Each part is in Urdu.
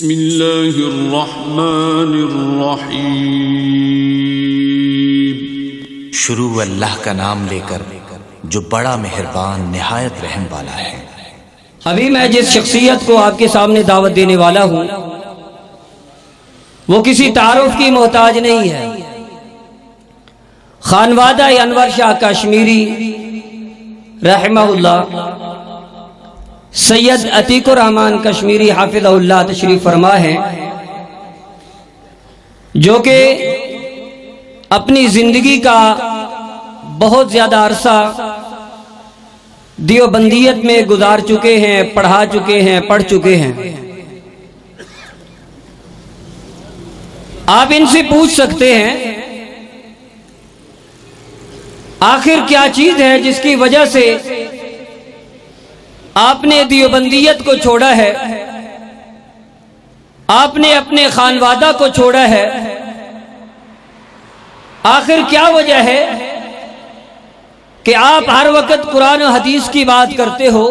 بسم اللہ الرحمن الرحیم۔ شروع اللہ کا نام لے کر جو بڑا مہربان نہایت رحم والا ہے۔ ابھی میں جس شخصیت کو آپ کے سامنے دعوت دینے والا ہوں وہ کسی تعارف کی محتاج نہیں ہے۔ خانوادہ انور شاہ کشمیری رحمہ اللہ سید عتیق الرحمن کشمیری حافظہ اللہ تشریف فرما ہے، جو کہ اپنی زندگی کا بہت زیادہ عرصہ دیوبندیت میں گزار چکے ہیں، پڑھا چکے ہیں، پڑھ چکے ہیں۔ آپ ان سے پوچھ سکتے ہیں آخر کیا چیز ہے جس کی وجہ سے آپ نے دیوبندیت کو چھوڑا ہے، آپ نے اپنے خانوادہ کو چھوڑا ہے، آخر کیا وجہ ہے کہ آپ ہر وقت قرآن و حدیث کی بات کرتے ہو؟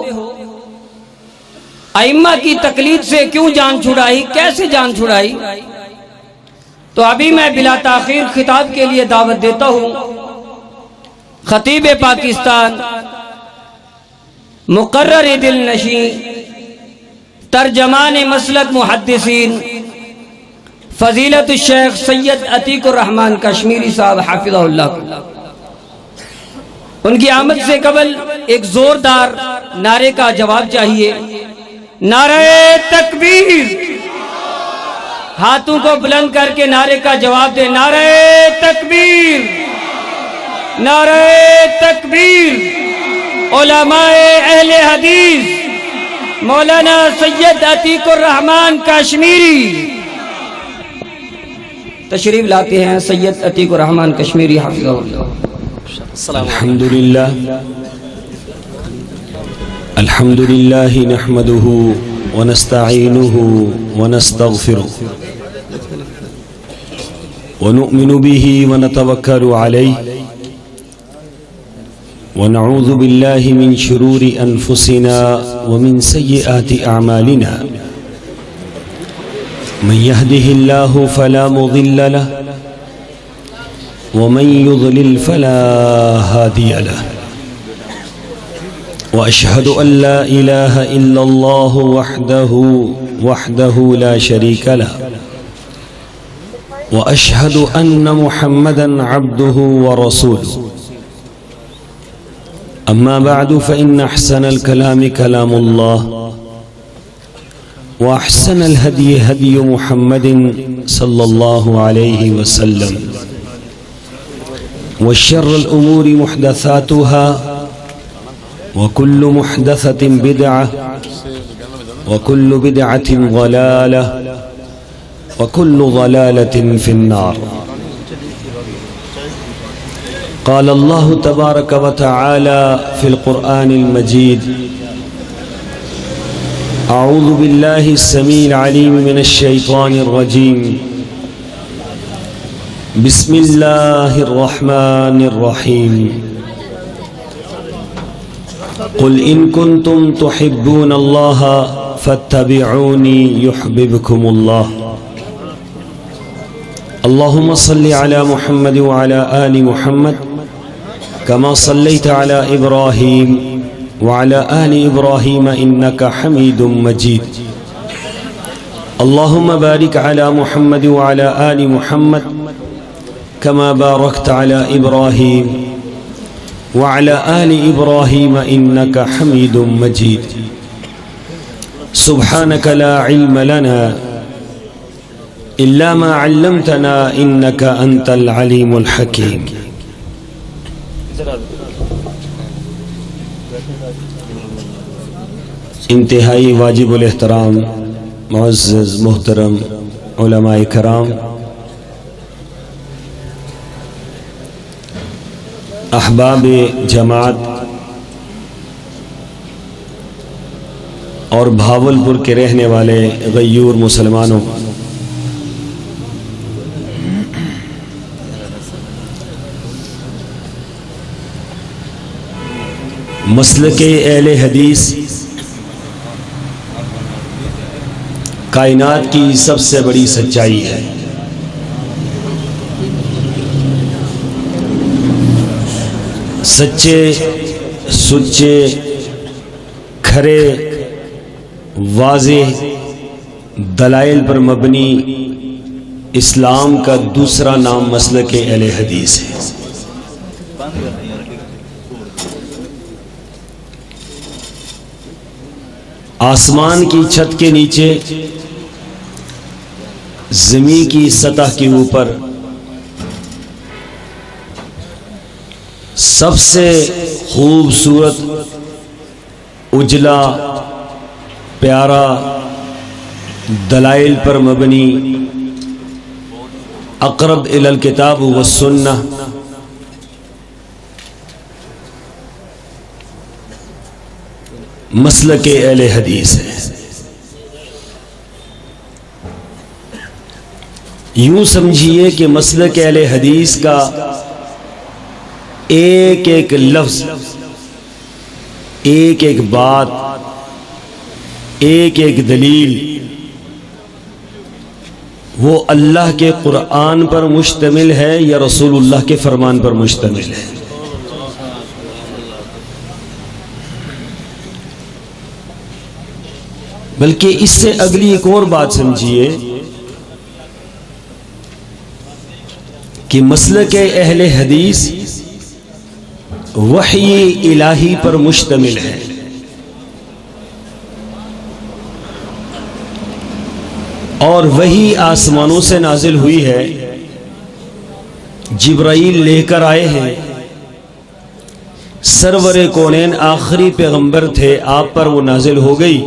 ائمہ کی تقلید سے کیوں جان چھڑائی، کیسے جان چھڑائی؟ تو ابھی میں بلا تاخیر خطاب کے لیے دعوت دیتا ہوں خطیب پاکستان، مقرر دل نشین، ترجمان مسلک محدثین، فضیلت الشیخ سید عتیق الرحمن کشمیری صاحب حافظہ اللہ کو ان کی آمد سے قبل ایک زوردار نعرے کا جواب چاہیے۔ نعرہ تکبیر! ہاتھوں کو بلند کر کے نعرے کا جواب دے۔ نعرہ تکبیر! نعرہ تکبیر! علماء اہل حدیث مولانا سید عتیق الرحمن کشمیری تشریف لاتے ہیں۔ سید عتیق الرحمن کشمیری حافظہ اللہ۔ الحمد لله نحمده ونستعينه ونستغفره ونؤمن به ونتوكل عليه ونعوذ بالله من شرور أنفسنا ومن سيئات أعمالنا، من يهده الله فلا مضل له ومن يضلل فلا هادي له، وأشهد أن لا إله إلا الله وحده لا شريك له، وأشهد أن محمدا عبده ورسوله. أما بعد فإن أحسن الكلام كلام الله، وأحسن الهدي هدي محمد صلى الله عليه وسلم، والشر الأمور محدثاتها، وكل محدثة بدعة، وكل بدعة ضلالة، وكل ضلالة في النار. قال الله تبارك وتعالى في القرآن المجيد: أعوذ بالله السميع العليم من الشيطان الرجيم، بسم الله الرحمن الرحيم. قل إن كنتم تحبون الله فاتبعوني يحببكم الله. اللهم صل على محمد وعلى آل محمد كما صليت على إبراهيم وعلى آل إبراهيم إنك حميد مجيد. اللهم بارك على محمد وعلى آل محمد كما باركت على إبراهيم وعلى آل إبراهيم إنك حميد مجيد. سبحانك لا علم لنا إلا ما علمتنا إنك أنت العليم الحكيم. انتہائی واجب الاحترام معزز محترم علماء کرام، احباب جماعت اور بھاولپور کے رہنے والے غیور مسلمانوں، مسلک اہل حدیث کائنات کی سب سے بڑی سچائی ہے۔ سچے سچے کھرے واضح دلائل پر مبنی اسلام کا دوسرا نام مسلک اہل حدیث ہے۔ آسمان کی چھت کے نیچے، زمین کی سطح کے اوپر سب سے خوبصورت، اجلا، پیارا، دلائل پر مبنی، اقرب الی الکتاب والسنہ مسلک اہل حدیث ہے۔ یوں سمجھیے کہ مسلک اہل حدیث کا ایک ایک لفظ، ایک ایک بات، ایک ایک دلیل وہ اللہ کے قرآن پر مشتمل ہے یا رسول اللہ کے فرمان پر مشتمل ہے۔ بلکہ اس سے اگلی ایک اور بات سمجھیے کہ مسلک اہل حدیث وحی الہی پر مشتمل ہے۔ اور وحی آسمانوں سے نازل ہوئی ہے، جبرائیل لے کر آئے ہیں، سرور کونین آخری پیغمبر تھے، آپ پر وہ نازل ہو گئی،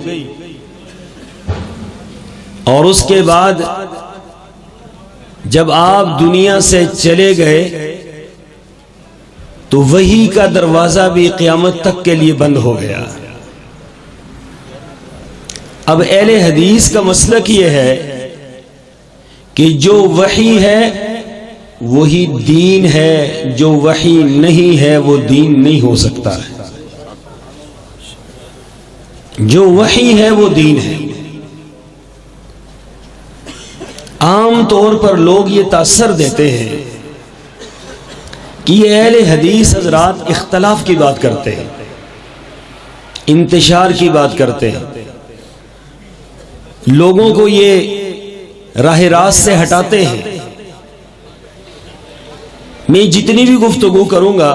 اور اس کے بعد جب آپ دنیا سے چلے گئے تو وحی کا دروازہ بھی قیامت تک کے لیے بند ہو گیا۔ اب اہل حدیث کا مسلک یہ ہے کہ جو وحی ہے وہی دین ہے، جو وحی نہیں ہے وہ دین نہیں ہو سکتا ہے۔ جو وحی ہے وہ دین ہے۔ عام طور پر لوگ یہ تاثر دیتے ہیں کہ یہ اہل حدیث حضرات اختلاف کی بات کرتے ہیں، انتشار کی بات کرتے ہیں، لوگوں کو یہ راہ راست سے ہٹاتے ہیں۔ میں جتنی بھی گفتگو کروں گا،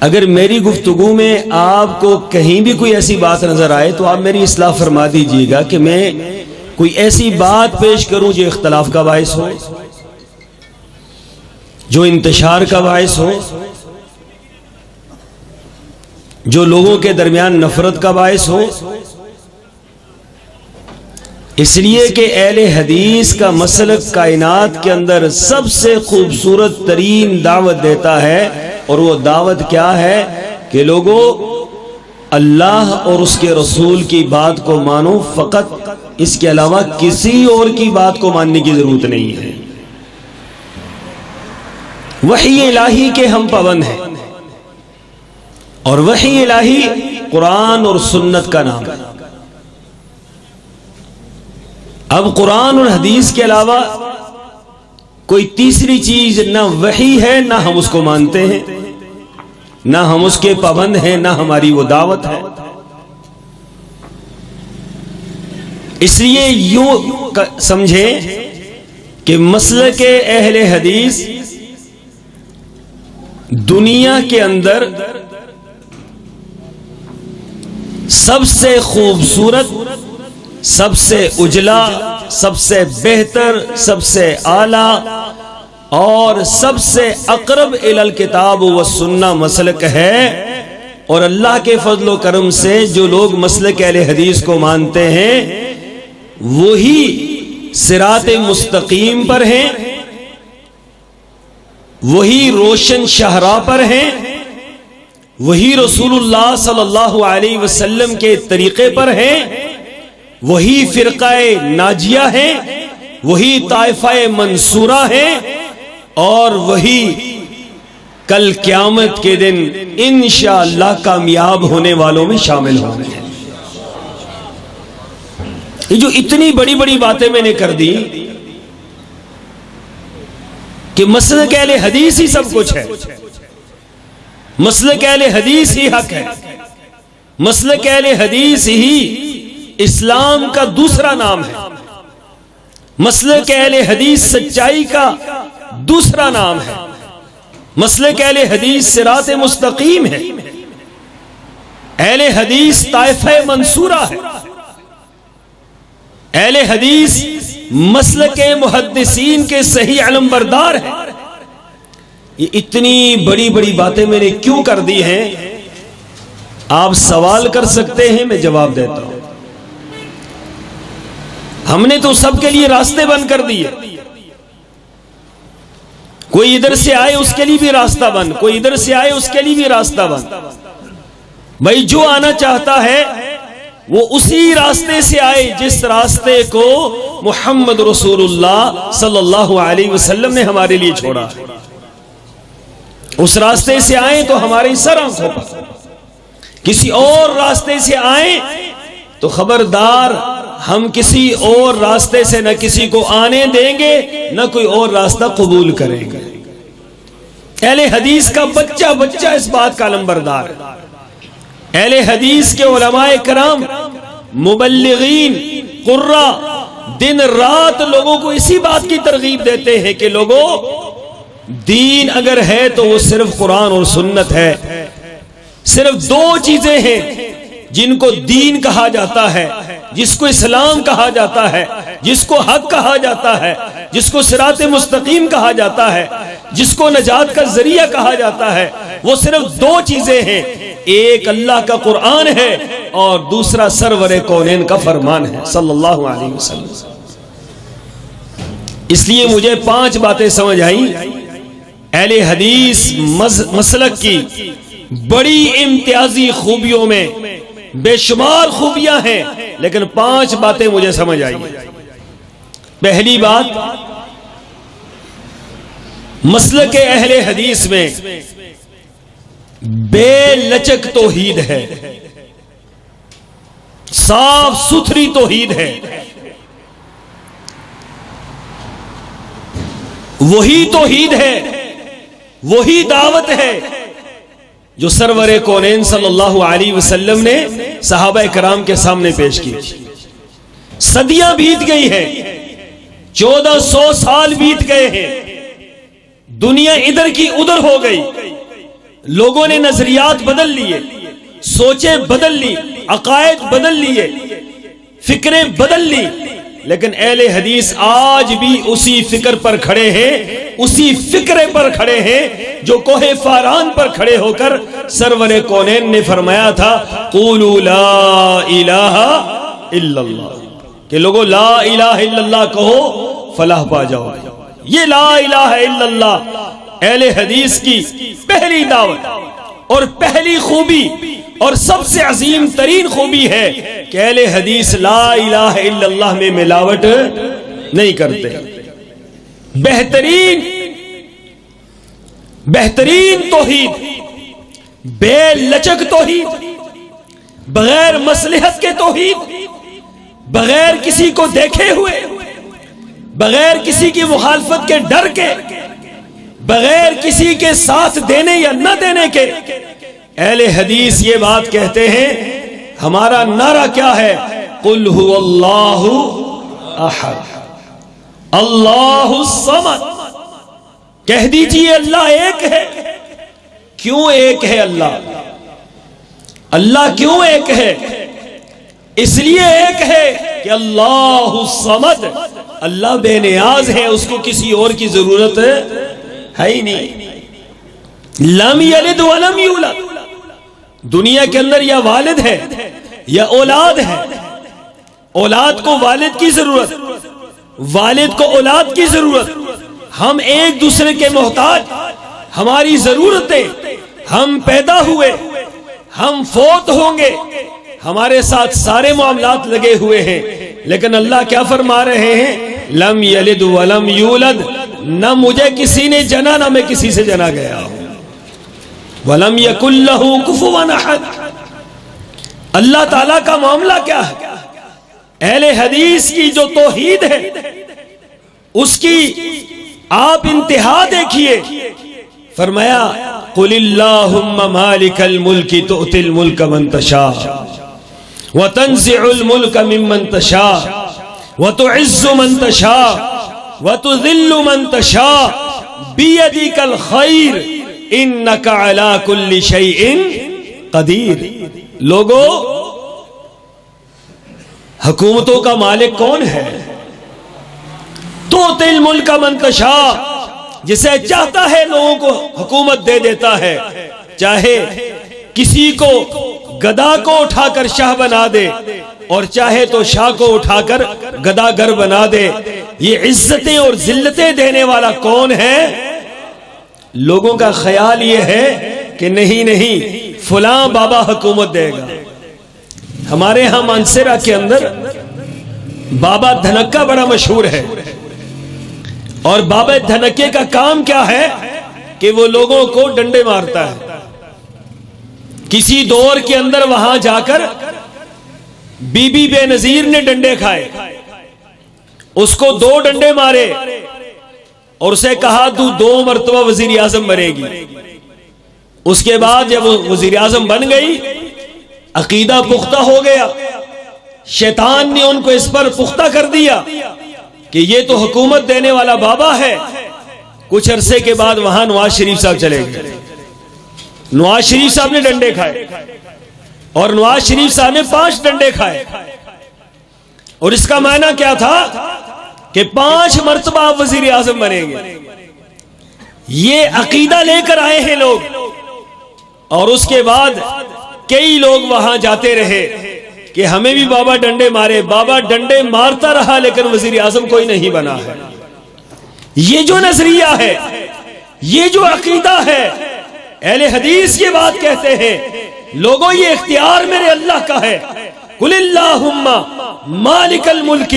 اگر میری گفتگو میں آپ کو کہیں بھی کوئی ایسی بات نظر آئے تو آپ میری اصلاح فرما دیجیے گا کہ میں کوئی ایسی بات پیش کروں جو اختلاف کا باعث ہو، جو انتشار کا باعث ہو، جو لوگوں کے درمیان نفرت کا باعث ہو۔ اس لیے کہ اہل حدیث کا مسلک کائنات کے اندر سب سے خوبصورت ترین دعوت دیتا ہے، اور وہ دعوت کیا ہے کہ لوگوں اللہ اور اس کے رسول کی بات کو مانو، فقط اس کے علاوہ کسی اور کی بات کو ماننے کی ضرورت نہیں ہے۔ وحی الہی کے ہم پابند ہیں، اور وحی الہی قرآن اور سنت کا نام ہے۔ اب قرآن اور حدیث کے علاوہ کوئی تیسری چیز نہ وحی ہے، نہ ہم اس کو مانتے ہیں، نہ ہم اس کے پابند ہیں، نہ ہماری وہ دعوت ہے۔ اس لیے یوں سمجھیں کہ مسلک اہل حدیث دنیا کے اندر سب سے خوبصورت، سب سے اجلا، سب سے بہتر، سب سے اعلیٰ اور سب سے اقرب الی الکتاب والسنہ مسلک ہے۔ اور اللہ کے فضل و کرم سے جو لوگ مسلک اہل حدیث کو مانتے ہیں وہی صراط مستقیم پر ہیں، وہی روشن شاہراہ پر ہیں، وہی رسول اللہ صلی اللہ علیہ وسلم کے طریقے پر ہیں، وہی فرقہ ناجیہ ہے، وہی طائفہ منصورہ ہے، اور وہی کل قیامت کے دن انشاءاللہ کامیاب ہونے والوں میں شامل ہوں گے۔ یہ جو اتنی بڑی بڑی باتیں میں نے کر دی کہ مسلک اہل حدیث ہی سب کچھ ہے، مسلک اہل حدیث ہی حق ہے، مسلک اہل حدیث ہی اسلام کا دوسرا نام ہے، مسلک اہل حدیث سچائی کا دوسرا نام ہے، مسلک اہل حدیث صراط مستقیم ہے، اہل حدیث طائفہ منصورہ ہے، اہل حدیث مسلک محدثین کے صحیح علمبردار ہیں۔ یہ اتنی بڑی بڑی باتیں میں نے کیوں کر دی ہیں؟ آپ سوال کر سکتے ہیں، میں جواب دیتا ہوں۔ ہم نے تو سب کے لیے راستے بند کر دیے، کوئی ادھر سے آئے اس کے لیے بھی راستہ بند، کوئی ادھر سے آئے اس کے لیے بھی راستہ بند۔ بھائی جو آنا چاہتا ہے وہ اسی راستے سے آئے جس راستے کو محمد رسول اللہ صلی اللہ علیہ وسلم نے ہمارے لیے چھوڑا، اس راستے سے آئیں تو ہماری سر آنکھوں پر، کسی اور راستے سے آئیں تو خبردار ہم کسی اور راستے سے نہ کسی کو آنے دیں گے نہ کوئی اور راستہ قبول کریں گے۔ اہل حدیث کا بچہ بچہ اس بات کا علمبردار ہے۔ اہل حدیث کے علماء کرام، مبلغین، قراء دن رات لوگوں کو اسی بات کی ترغیب دیتے ہیں کہ لوگوں، دین اگر ہے تو وہ صرف قرآن اور سنت ہے۔ صرف دو چیزیں ہیں جن کو دین کہا جاتا ہے، جس کو اسلام کہا جاتا ہے، جس کو حق کہا جاتا ہے، جس کو صراط مستقیم کہا جاتا ہے، جس کو نجات کا ذریعہ کہا جاتا ہے، وہ صرف دو چیزیں ہیں، ایک اللہ کا قرآن ہے اور دوسرا سرور کونین کا فرمان ہے صلی اللہ علیہ وسلم۔ اس لیے مجھے 5 باتیں سمجھ آئیں۔ اہل حدیث مسلک کی بڑی امتیازی خوبیوں میں بے شمار خوبیاں ہیں، لیکن 5 باتیں مجھے سمجھ آئی۔ پہلی بات، مسلک اہل حدیث میں بے لچک توحید ہے، صاف ستھری توحید ہے۔ وہی توحید ہے، وہی دعوت ہے جو سرور کونین صلی اللہ علیہ وسلم نے صحابہ کرام کے سامنے پیش کی۔ صدیاں بیت گئی ہیں، 1400 سال بیت گئے ہیں، دنیا ادھر کی ادھر ہو گئی، لوگوں نے نظریات بدل لیے، سوچیں بدل لی، عقائد بدل لیے، فکریں بدل لی، لیکن اہل حدیث آج بھی اسی فکر پر کھڑے ہیں، اسی فکرے پر کھڑے ہیں جو کوہ فاران پر کھڑے ہو کر سرور کونین نے فرمایا تھا قولوا لا الہ الا اللہ، کہ لوگوں لا الہ الا اللہ کہو فلاح پا جاؤ۔ یہ لا الہ الا اللہ اہل حدیث کی پہلی دعوت اور پہلی خوبی اور سب سے عظیم ترین خوبی ہے کہ اہل حدیث لا الہ الا اللہ میں ملاوٹ نہیں کرتے۔ بہترین توحید، بے لچک توحید، بغیر مصلحت کے توحید، بغیر کسی کو دیکھے ہوئے، بغیر کسی کی مخالفت کے ڈر کے، بغیر کسی کے ساتھ دینے یا نہ دینے کے، اہل حدیث یہ بات کہتے ہیں، ہمارا نعرہ کیا ہے؟ قل هو اللہ احد اللہ الصمد، کہہ دیجئے اللہ ایک ہے۔ کیوں ایک ہے اللہ؟ اللہ کیوں ایک ہے؟ اس لیے ایک ہے کہ اللہ الصمد، اللہ بے نیاز ہے، اس کو کسی اور کی ضرورت ہے ہی نہیں۔ لم یلد ولم یولد، دنیا کے اندر یا والد ہے یا اولاد ہے، اولاد کو والد کی ضرورت، والد کو اولاد کی ضرورت، ہم ایک دوسرے کے محتاج، ہماری ضرورتیں، ہم پیدا ہوئے، ہم فوت ہوں گے، ہمارے ساتھ سارے معاملات لگے ہوئے ہیں، لیکن اللہ کیا فرما رہے ہیں؟ لم یلد ولم یولد، نہ مجھے کسی نے جنا نہ میں کسی سے جنا گیا ہوں۔ وَلَمْ يَكُنْ لَهُ كُفُوًا أَحَدٌ، اللہ تعالیٰ کا معاملہ کیا ہے؟ اہل حدیث کی جو توحید ہے اس کی آپ انتہا دیکھیے. فرمایا قل اللہم مالک الملک تؤتی الملک من تشاء وتنزع الملک ممن تشاء وتعز من تشاء وتذل من تشاء بیدک الخیر انک علی کل شیء قدیر. لوگو حکومتوں کا مالک کون ہے؟ تؤتی الملک من تشاء، جسے چاہتا ہے لوگوں کو حکومت دے دیتا ہے. چاہے کسی کو گدا کو اٹھا کر شاہ بنا دے اور چاہے تو شاہ کو اٹھا کر گداگر بنا دے. یہ عزتیں اور ذلتیں دینے والا کون ہے؟ لوگوں کا خیال یہ ہے کہ نہیں فلاں بابا حکومت دے گا. ہمارے ہاں مانسرا کے اندر بابا دھنکا بڑا مشہور ہے، اور بابا دھنکے کا کام کیا ہے کہ وہ لوگوں کو ڈنڈے مارتا ہے. کسی دور کے اندر وہاں جا کر بی بی بے نظیر نے ڈنڈے کھائے، اس کو 2 ڈنڈے مارے اور اسے کہا تو 2 مرتبہ وزیر اعظم بنے گی. اس کے بعد جب وہ وزیر اعظم بن گئی، عقیدہ پختہ ہو گیا، شیطان نے ان کو اس پر پختہ کر دیا کہ یہ تو حکومت دینے والا بابا ہے. کچھ عرصے کے بعد وہاں نواز شریف صاحب چلے گئے. نواز شریف صاحب نے ڈنڈے کھائے اور نواز شریف صاحب نے 5 ڈنڈے کھائے. اور اس کا معنی کیا تھا کہ 5 مرتبہ آپ وزیر اعظم بنیں گے. یہ عقیدہ لے کر آئے ہیں لوگ، اور اس کے بعد کئی لوگ وہاں جاتے رہے کہ ہمیں بھی بابا ڈنڈے مارے. بابا ڈنڈے مارتا رہا لیکن وزیر اعظم کوئی نہیں بنا ہے. یہ جو نظریہ ہے، یہ جو عقیدہ ہے، اہل حدیث کی بات کہتے ہیں لوگوں یہ اختیار میرے اللہ کا ہے. قل اللہم مالک الملک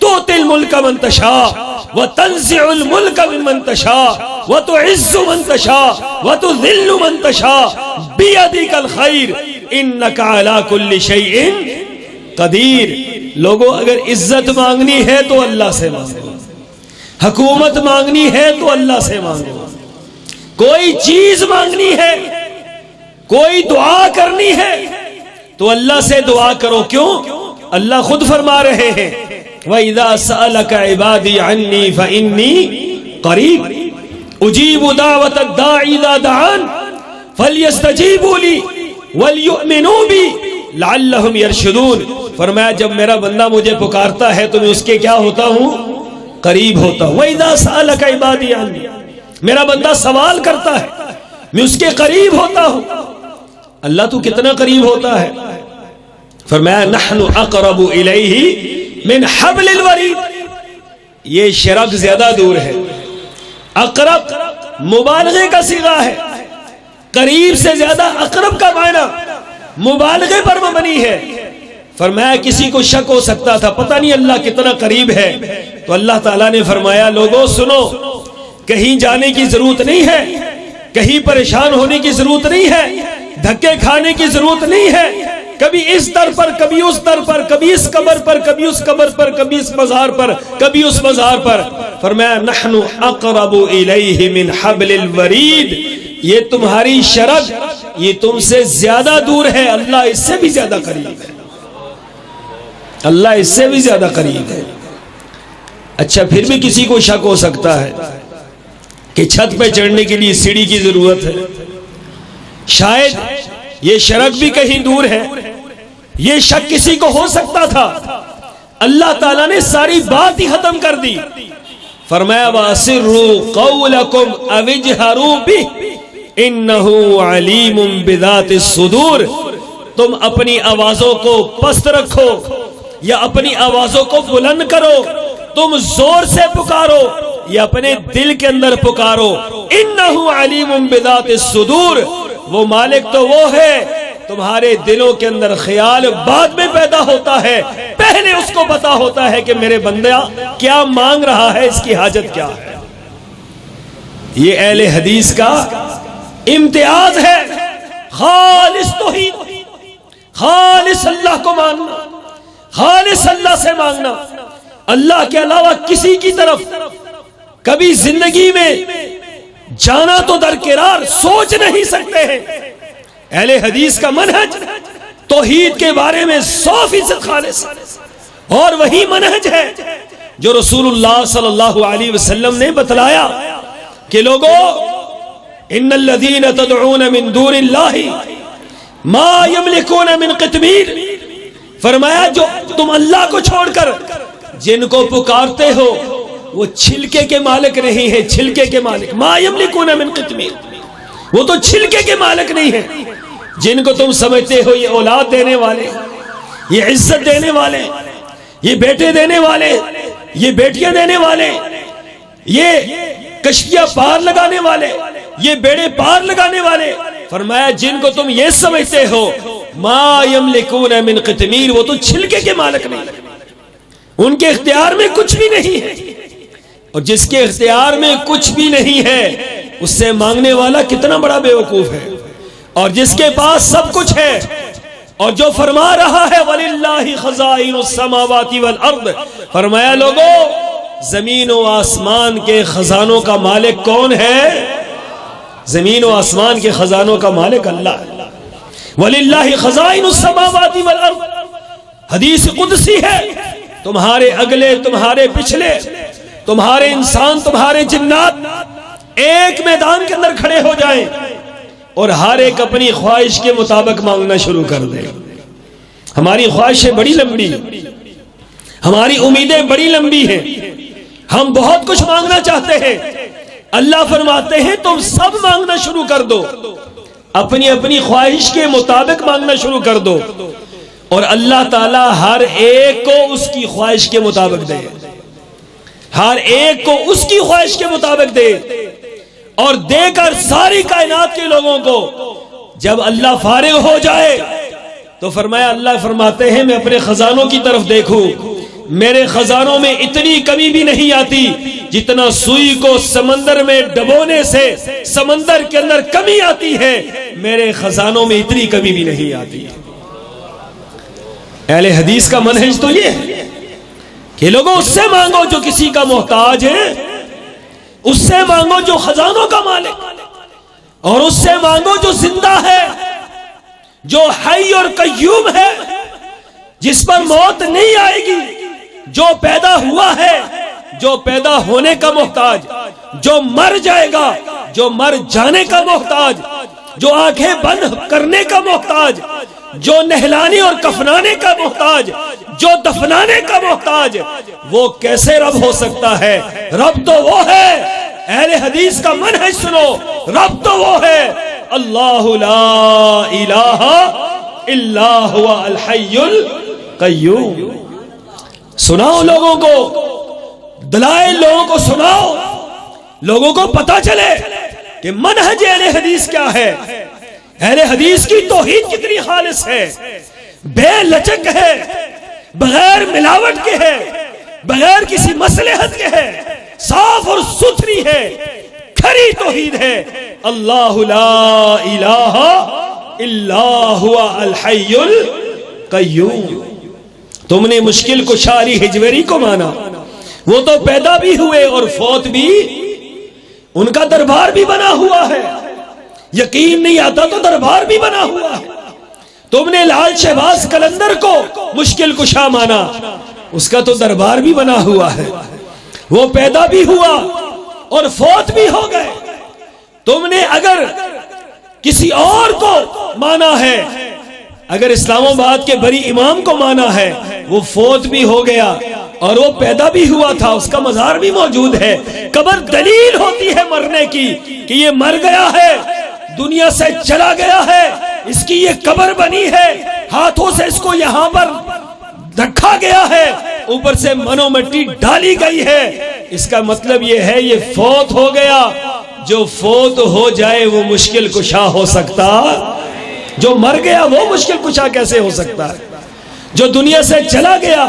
تؤتی الملک من تشاء وتنزع الملک ممن تشاء وتعز من تشاء وتذل من تشاء بیدک الخیر انک علی کل شیء قدیر. لوگوں اگر عزت مانگنی ہے تو اللہ سے مانگو، حکومت مانگنی ہے تو اللہ سے مانگو، کوئی چیز مانگنی ہے، کوئی دعا کرنی ہے تو اللہ سے دعا کرو. کیوں؟ اللہ خود فرما رہے ہیں وَإِذَا سَأَلَكَ عِبَادِي عَنِّي فَإِنِّي قَرِيبٌ أُجِيبُ دَعْوَةَ الدَّاعِ إِذَا دَعَانِ فَلْيَسْتَجِيبُوا لِي وَلْيُؤْمِنُوا بِي لَعَلَّهُمْ يَرْشُدُونَ. فرمایا جب میرا بندہ مجھے پکارتا ہے تو میں اس کے کیا ہوتا ہوں؟ قریب ہوتا ہوں. وَإِذَا سَأَلَكَ عِبَادِي عَنِّي، میرا بندہ سوال کرتا ہے میں اس کے قریب ہوتا ہوں. اللہ تو کتنا قریب ہوتا ہے. فرمایا نحن اقرب الیہ من حبل الورید. یہ شرک زیادہ دور ہے. اقرب مبالغے کا صیغہ ہے، قریب سے زیادہ اقرب کا معنی مبالغے پر مبنی ہے. فرمایا کسی کو شک ہو سکتا تھا پتہ نہیں اللہ کتنا قریب ہے، تو اللہ تعالیٰ نے فرمایا لوگوں سنو، کہیں جانے کی ضرورت نہیں ہے، کہیں پریشان ہونے کی ضرورت نہیں ہے، دھکے کھانے کی ضرورت نہیں ہے. کبھی اس در پر کبھی اس در پر، کبھی اس قبر پر کبھی اس قبر پر، کبھی اس مزار پر کبھی اس مزار پر. فرمایا نحن اقرب الیہ من حبل الورید. یہ تمہاری شرک یہ تم سے زیادہ دور ہے، اللہ اس سے بھی زیادہ قریب ہے، اللہ اس سے بھی زیادہ قریب ہے. اچھا پھر بھی کسی کو شک ہو سکتا ہے کہ چھت پہ چڑھنے کے لیے سیڑھی کی ضرورت ہے، شاید یہ شرک بھی کہیں دور ہے. یہ شک کسی کو ہو سکتا تھا، اللہ تعالیٰ نے ساری بات ہی ختم کر دی. فرمایا وَأَسِرُّوا قَوْلَكُمْ أَوِ اجْهَرُوا بِهِ إِنَّهُ عَلِيمٌ بِذَاتِ الصُّدُورِ. تم اپنی آوازوں کو پست رکھو یا اپنی آوازوں کو بلند کرو، تم زور سے پکارو یا اپنے دل کے اندر پکارو. إِنَّهُ عَلِيمٌ بِذَاتِ الصُّدُورِ. وہ مالک تو وہ ہے، تمہارے دلوں کے اندر خیال بعد میں پیدا ہوتا ہے، پہلے اس کو پتا ہوتا ہے کہ میرے بندہ کیا مانگ رہا ہے، اس کی حاجت کیا ہے. یہ اہل حدیث کا امتیاز ہے. خالص توحید، خالص اللہ کو ماننا، خالص اللہ سے مانگنا. اللہ کے علاوہ کسی کی طرف کبھی زندگی میں جانا تو درکنار سوچ نہیں سکتے ہیں. اہل حدیث کا منہج توحید کے بارے میں 100% خالص، اور وہی منہج ہے جو رسول اللہ صلی اللہ علیہ وسلم نے بتلایا کہ لوگو ان الذین تدعون من دون اللہ ما یملکون من قطمیر. فرمایا جو تم اللہ کو چھوڑ کر جن کو پکارتے ہو وہ چھلکے کے مالک نہیں ہے. چھلکے کے مالک ما یملکون من قطمیر، وہ تو چھلکے کے مالک نہیں ہے. جن کو تم سمجھتے ہو یہ اولاد دینے والے، یہ عزت دینے والے، یہ بیٹے دینے والے، یہ بیٹیاں دینے والے، یہ کشتیاں پار لگانے والے، یہ بیڑے پار لگانے والے، فرمایا جن کو تم یہ سمجھتے ہو ما یملکون من قطمیر، وہ تو چھلکے کے مالک نہیں، ان کے اختیار میں کچھ بھی نہیں ہے. اور جس کے اختیار میں کچھ بھی نہیں ہے اس سے مانگنے والا کتنا بڑا بیوقوف ہے. اور جس کے پاس سب کچھ ہے اور جو فرما رہا ہے وَلِلَّهِ خَزَائِنُ السَّمَاوَاتِ وَالْأَرْضِ، فرمایا لوگو زمین و آسمان کے خزانوں کا مالک کون ہے؟ زمین و آسمان کے خزانوں کا مالک اللہ ہے. وَلِلَّهِ خَزَائِنُ السَّمَاوَاتِ وَالْأَرْضِ حدیث قدسی ہے. تمہارے اگلے، تمہارے پچھلے، تمہارے انسان، تمہارے جنات ایک میدان کے اندر کھڑے ہو جائیں اور ہر ایک اپنی خواہش کے مطابق مانگنا شروع کر دے. ہماری خواہشیں بڑی لمبی، ہماری امیدیں بڑی لمبی ہیں، ہم بہت کچھ مانگنا چاہتے ہیں. اللہ فرماتے ہیں تم سب مانگنا شروع کر دو، اپنی اپنی خواہش کے مطابق مانگنا شروع کر دو، اور اللہ تعالی ہر ایک کو اس کی خواہش کے مطابق دے. ہر ایک کو اس کی خواہش کے مطابق دے، اور دے کر ساری کائنات کے لوگوں کو جب اللہ فارغ ہو جائے تو فرمایا، اللہ فرماتے ہیں میں اپنے خزانوں کی طرف دیکھوں، میرے خزانوں میں اتنی کمی بھی نہیں آتی جتنا سوئی کو سمندر میں ڈبونے سے سمندر کے اندر کمی آتی ہے، میرے خزانوں میں اتنی کمی بھی نہیں آتی. اہل حدیث کا منہج تو یہ ہے کہ لوگوں اس سے مانگو جو کسی کا محتاج ہے، اس سے مانگو جو خزانوں کا مالک، اور اس سے مانگو جو زندہ ہے، جو حی اور قیوم ہے، جس پر موت نہیں آئے گی، جو پیدا ہوا ہے، جو پیدا ہونے کا محتاج، جو مر جائے گا، جو مر جانے کا محتاج، جو آنکھیں بند کرنے کا محتاج، جو نہلانے اور کفنانے کا محتاج، جو دفنانے کا محتاج، وہ کیسے رب ہو سکتا ہے؟ رب تو وہ ہے، اہل حدیث کا منہج سنو، رب تو وہ ہے اللہ لا الہ الا هو الحی القیوم. سناؤ لوگوں کو دلائل، لوگوں کو سناؤ، لوگوں کو پتا چلے کہ منہج اہل حدیث کیا ہے. اہل حدیث کی توحید کتنی خالص ہے، بے لچک ہے، بغیر ملاوٹ کے ہے، بغیر کسی مصلحت کے ہے، صاف اور ستھری ہے، کھری توحید ہے. اللہ لا الہ الا هو الحی القیوم. تم نے مشکل کشا علی حجویری کو مانا، وہ تو پیدا بھی ہوئے اور فوت بھی، ان کا دربار بھی بنا ہوا ہے. یقین نہیں آتا تو دربار بھی بنا ہوا ہے. تم نے لال شہباز قلندر کو مشکل کشا مانا، اس کا تو دربار بھی بنا ہوا ہے، وہ پیدا بھی ہوا اور فوت بھی ہو گئے. تم نے اگر کسی اور کو مانا ہے، اگر اسلام آباد کے بڑی امام کو مانا ہے، وہ فوت بھی ہو گیا اور وہ پیدا بھی ہوا تھا، اس کا مزار بھی موجود ہے. قبر دلیل ہوتی ہے مرنے کی کہ یہ مر گیا ہے، دنیا سے چلا گیا ہے، اس کی یہ قبر بنی ہے، ہاتھوں سے اس کو یہاں پر رکھا گیا ہے، اوپر سے منو مٹی ڈالی گئی ہے. اس کا مطلب یہ ہے یہ فوت ہو گیا. جو فوت ہو جائے وہ مشکل کشا ہو سکتا؟ جو مر گیا وہ مشکل کشا کیسے ہو سکتا ہے؟ جو دنیا سے چلا گیا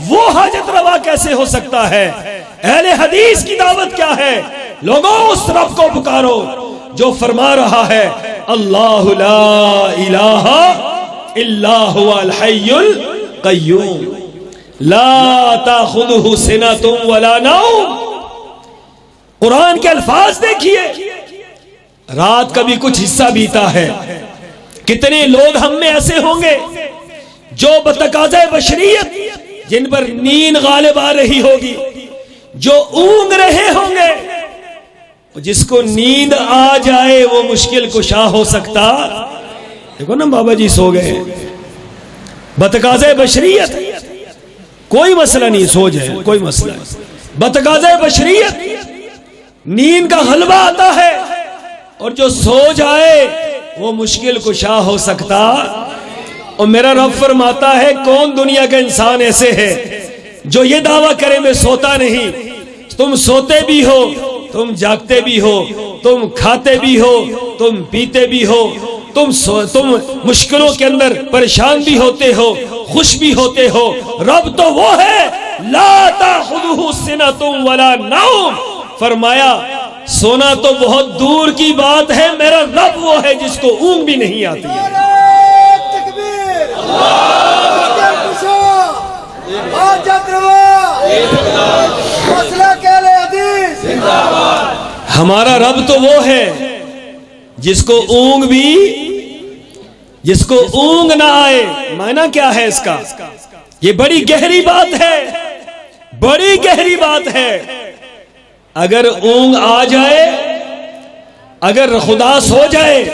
وہ حاجت روا کیسے ہو سکتا ہے؟ اہل حدیث کی دعوت کیا ہے؟ لوگوں اس رب کو پکارو جو فرما رہا ہے اللہ لا الہ الا هو الحی القیوم. لا تاخذہ سنۃ ولا نوم. قرآن کے الفاظ دیکھیے. رات کا بھی کچھ حصہ بیتا ہے. کتنے لوگ ہم میں ایسے ہوں گے جو بتقاضۂ بشریت جن پر نیند غالب آ رہی ہوگی, جو اونگ رہے ہوں گے. جس کو نیند آ جائے وہ مشکل کشا ہو سکتا. دیکھو نا بابا جی سو گئے, بتقاضۂ بشریت کوئی مسئلہ نہیں, سو جائے کوئی مسئلہ نہیں. بتقاضۂ بشریت نیند کا غلبہ آتا ہے, اور جو سو جائے وہ مشکل کشا ہو سکتا. اور میرا رب فرماتا ہے کون دنیا کا انسان ایسے ہے جو یہ دعویٰ کرے میں سوتا نہیں. تم سوتے بھی ہو, تم جاگتے بھی ہو, تم کھاتے بھی ہو, تم پیتے بھی ہو, تم مشکلوں کے اندر پریشان بھی ہوتے ہو, خوش بھی ہوتے ہو. رب تو وہ ہے لا تاخذہ سنۃ ولا نوم. فرمایا سونا تو بہت دور کی بات ہے, میرا رب وہ ہے جس کو اونگ بھی نہیں آتی ہے. ہمارا رب تو وہ ہے جس کو اونگ نہ آئے. معنی کیا ہے اس کا؟ یہ بڑی گہری بات ہے, بڑی گہری بات ہے. اگر اونگ آ جائے, اگر خدا سو جائے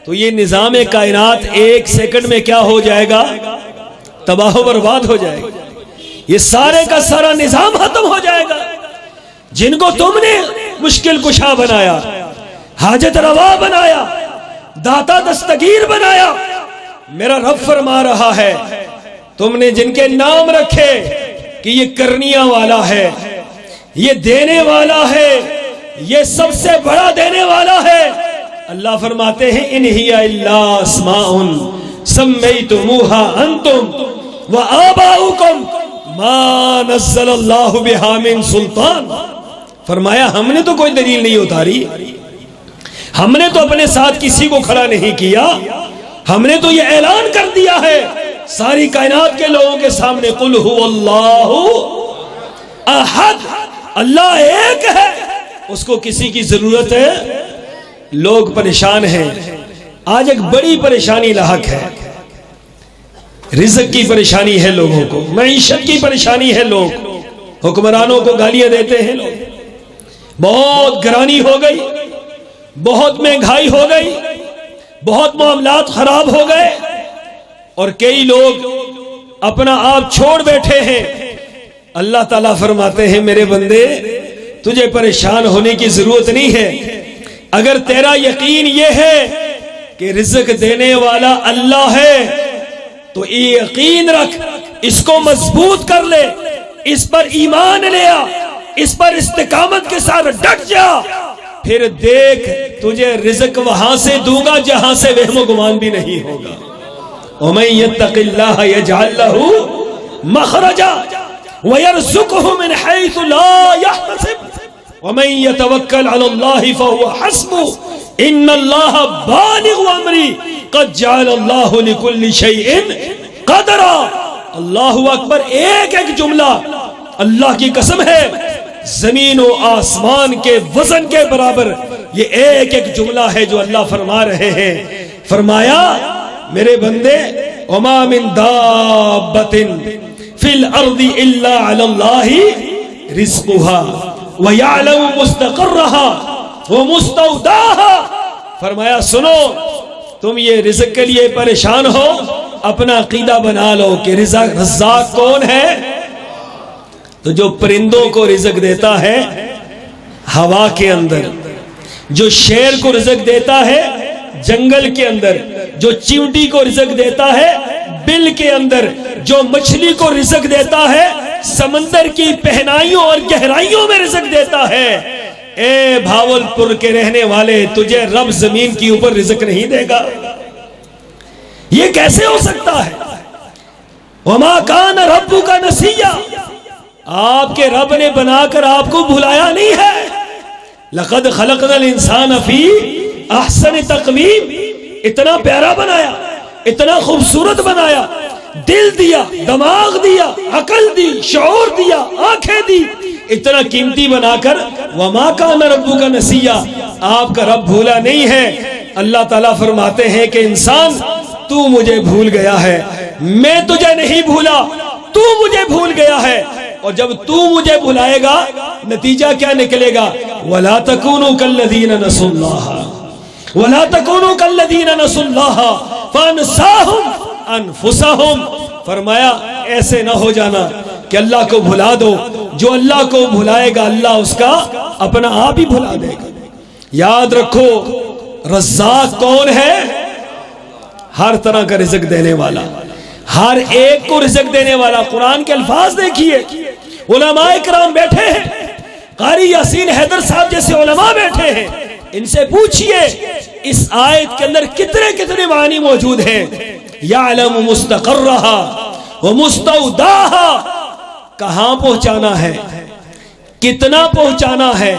تو یہ نظام کائنات ایک سیکنڈ میں کیا ہو جائے گا؟ تباہ و برباد ہو جائے گا. یہ سارے کا سارا نظام ختم ہو جائے گا. جن کو تم نے مشکل کشا بنایا, حاجت روا بنایا, داتا دستگیر بنایا, میرا رب فرما رہا ہے تم نے جن کے نام رکھے کہ یہ کرنیاں والا ہے, یہ دینے والا ہے, یہ سب سے بڑا دینے والا ہے. اللہ فرماتے ہیں ان ہی الا اسماء سمیتموها انتم وآباؤکم ما نزل اللہ بہا من سلطان. فرمایا ہم نے تو کوئی دلیل نہیں اتاری, ہم نے تو اپنے ساتھ کسی کو کھڑا نہیں کیا, ہم نے تو یہ اعلان کر دیا ہے ساری کائنات کے لوگوں کے سامنے قل هو اللہ احد, اللہ ایک ہے, اس کو کسی کی ضرورت ہے. لوگ پریشان ہیں. آج ایک بڑی پریشانی لاحق ہے, رزق کی پریشانی ہے لوگوں کو, معیشت کی پریشانی ہے. لوگ حکمرانوں کو گالیاں دیتے ہیں, لوگ بہت گرانی ہو گئی, بہت مہنگائی ہو گئی, بہت معاملات خراب ہو گئے, اور کئی لوگ اپنا آپ چھوڑ بیٹھے ہیں. اللہ تعالیٰ فرماتے ہیں میرے بندے تجھے پریشان ہونے کی ضرورت نہیں ہے. اگر تیرا یقین یہ ہے کہ رزق دینے والا اللہ ہے تو یہ یقین رکھ, اس کو مضبوط کر لے, اس پر ایمان لے آ, اس پر استقامت کے ساتھ ڈٹ جا, پھر دیکھ تجھے رزق وہاں سے دوں گا جہاں سے وہم و گمان بھی نہیں ہوگا. وَمَن يَتَّقِ اللَّهَ يَجْعَل لَّهُ مَخْرَجًا وَيَرْزُقْهُ مِنْ حَيْثُ لَا يَحْتَسِبُ وَمَن يَتَوَكَّلْ عَلَى اللَّهِ فَهُوَ حَسْبُهُ إِنَّ اللَّهَ بَالِغُ أَمْرِهِ قَدْ جَعَلَ اللَّهُ لِكُلِّ شَيْءٍ قَدْرًا. اللہ اکبر. ایک ایک جملہ اللہ کی قسم ہے زمین و آسمان کے وزن کے برابر یہ ایک ایک جملہ ہے جو اللہ فرما رہے ہیں. فرمایا میرے بندے وما من دابة في الارض الا على الله رزقها ويعلم مستقرها ومستودعها. فرمایا سنو تم یہ رزق کے لیے پریشان ہو, اپنا عقیدہ بنا لو کہ رزاق کون ہے. تو جو پرندوں کو رزق دیتا ہے ہوا کے اندر, جو شیر کو رزق دیتا ہے جنگل کے اندر, جو چیونٹی کو رزق دیتا ہے بل کے اندر, جو مچھلی کو رزق دیتا ہے سمندر کی پہنائیوں اور گہرائیوں میں رزق دیتا ہے. اے بھاولپور کے رہنے والے تجھے رب زمین کی اوپر رزق نہیں دے گا؟ یہ کیسے ہو سکتا ہے؟ وما کان ربک نسیا, آپ کے رب نے بنا کر آپ کو بھلایا نہیں ہے. لقد خلقنا الانسان فی احسن تقویم, اتنا پیارا بنایا, اتنا خوبصورت بنایا. دل دیا، دماغ دیا، عقل دی، شعور دیا، آنکھیں دی، اتنا قیمتی بنا کر وما کان ربک نسیا، آپ کا رب بھولا نہیں ہے۔ اللہ تعالیٰ فرماتے ہیں کہ انسان تو مجھے بھول گیا ہے، میں تجھے نہیں بھولا، تو مجھے بھول گیا ہے، اور جب تو مجھے بھلائے گا نتیجہ کیا نکلے گا؟ وَلَا تَكُونُوا كَالَّذِينَ نَسُوا اللَّهَ وَلَا تَكُونُوا كَالَّذِينَ نَسُوا اللَّهَ فَأَنسَاهُمْ أَنفُسَهُمْ، فرمایا ایسے نہ ہو جانا کہ اللہ کو بھلا دو، جو اللہ کو بھلائے گا اللہ اس کا اپنا آپ ہی بھلا دے گا۔ یاد رکھو رزاق کون ہے؟ ہر طرح کا رزق دینے والا، ہر ایک کو رزق دینے والا۔ قرآن کے الفاظ دیکھیے، علماء کرام بیٹھے ہیں، قاری یاسین حیدر صاحب جیسے علماء بیٹھے ہیں، ان سے پوچھئے اس آیت کے اندر کتنے کتنے معنی موجود ہیں۔ یعلم مستقرها ومستودعها، کہاں پہنچانا ہے، کتنا پہنچانا ہے،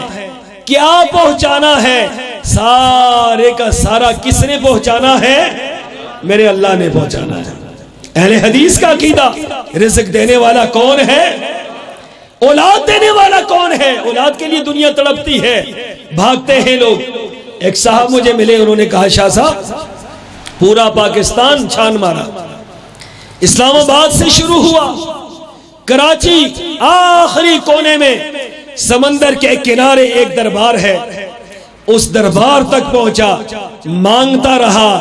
کیا پہنچانا ہے، سارے کا سارا کس نے پہنچانا ہے؟ میرے اللہ نے پہنچانا ہے۔ اہل حدیث کا عقیدہ رزق دینے والا کون ہے؟ اولاد دینے والا کون ہے؟ اولاد کے لیے دنیا تڑپتی ہے، بھاگتے ہیں لوگ۔ ایک صاحب مجھے ملے، انہوں نے کہا شاہ صاحب پورا پاکستان چھان مارا، اسلام آباد سے شروع ہوا، کراچی آخری کونے میں سمندر کے کنارے ایک دربار ہے، اس دربار تک پہنچا، مانگتا رہا،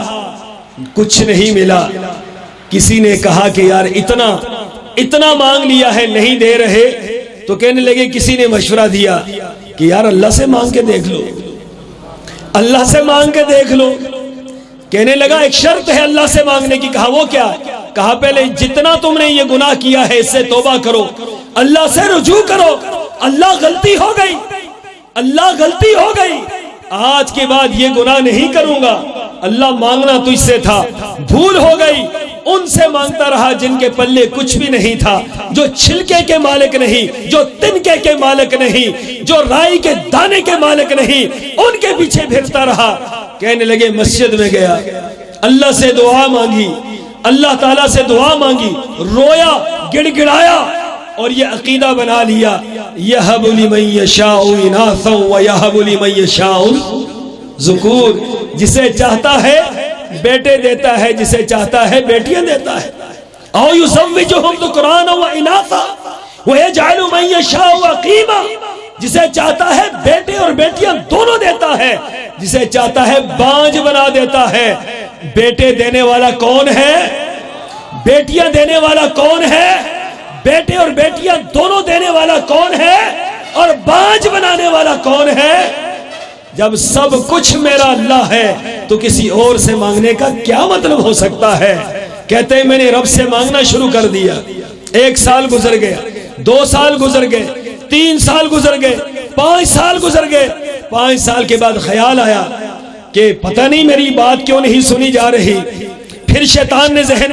کچھ نہیں ملا۔ کسی نے کہا کہ یار اتنا مانگ لیا ہے نہیں دے رہے، تو کہنے لگے کسی نے مشورہ دیا کہ یار اللہ سے مانگ کے دیکھ لو، اللہ سے مانگ کے دیکھ لو۔ کہنے لگا ایک شرط ہے اللہ سے مانگنے کی۔ کہا وہ کیا؟ کہا پہلے جتنا تم نے یہ گناہ کیا ہے اس سے توبہ کرو، اللہ سے رجوع کرو، اللہ غلطی ہو گئی، اللہ غلطی ہو گئی، آج کے بعد یہ گناہ نہیں کروں گا، اللہ مانگنا تجھ سے تھا، بھول ہو گئی۔ ان سے مانگتا رہا جن کے پلے کچھ بھی نہیں تھا، جو چھلکے کے مالک نہیں، جو تنکے کے مالک نہیں، جو رائی کے دانے کے مالک نہیں، ان کے پیچھے پھرتا رہا۔ کہنے لگے مسجد میں گیا، اللہ سے دعا مانگی، اللہ تعالیٰ سے دعا مانگی، رویا، گڑ گڑایا، اور یہ عقیدہ بنا لیا، یہب لمن یشاء اناثا ویہب لمن یشاء ذکور، جسے چاہتا ہے بیٹے دیتا ہے، جسے چاہتا ہے بیٹیاں دیتا ہے۔ او یزوجہم ذکرانا واناثا ویجعل من یشاء عقیما، جسے چاہتا ہے بیٹے اور بیٹیاں دونوں دیتا ہے، جسے چاہتا ہے بانج بنا دیتا ہے۔ بیٹے دینے والا کون ہے؟ بیٹیاں دینے والا کون ہے؟ بیٹے اور بیٹیاں دونوں دینے والا کون ہے؟ اور بانج بنانے والا کون ہے؟ جب سب کچھ میرا اللہ ہے تو کسی اور سے مانگنے کا کیا مطلب ہو سکتا ہے؟ کہتے ہیں میں نے رب سے مانگنا شروع کر دیا، 1 سال گزر گیا، 2 سال گزر گئے، 3 سال گزر گئے، 5 سال گزر گئے۔ 5 سال کے بعد خیال آیا کہ پتہ نہیں میری بات کیوں نہیں سنی جا رہی۔ پھر شیطان نے ذہن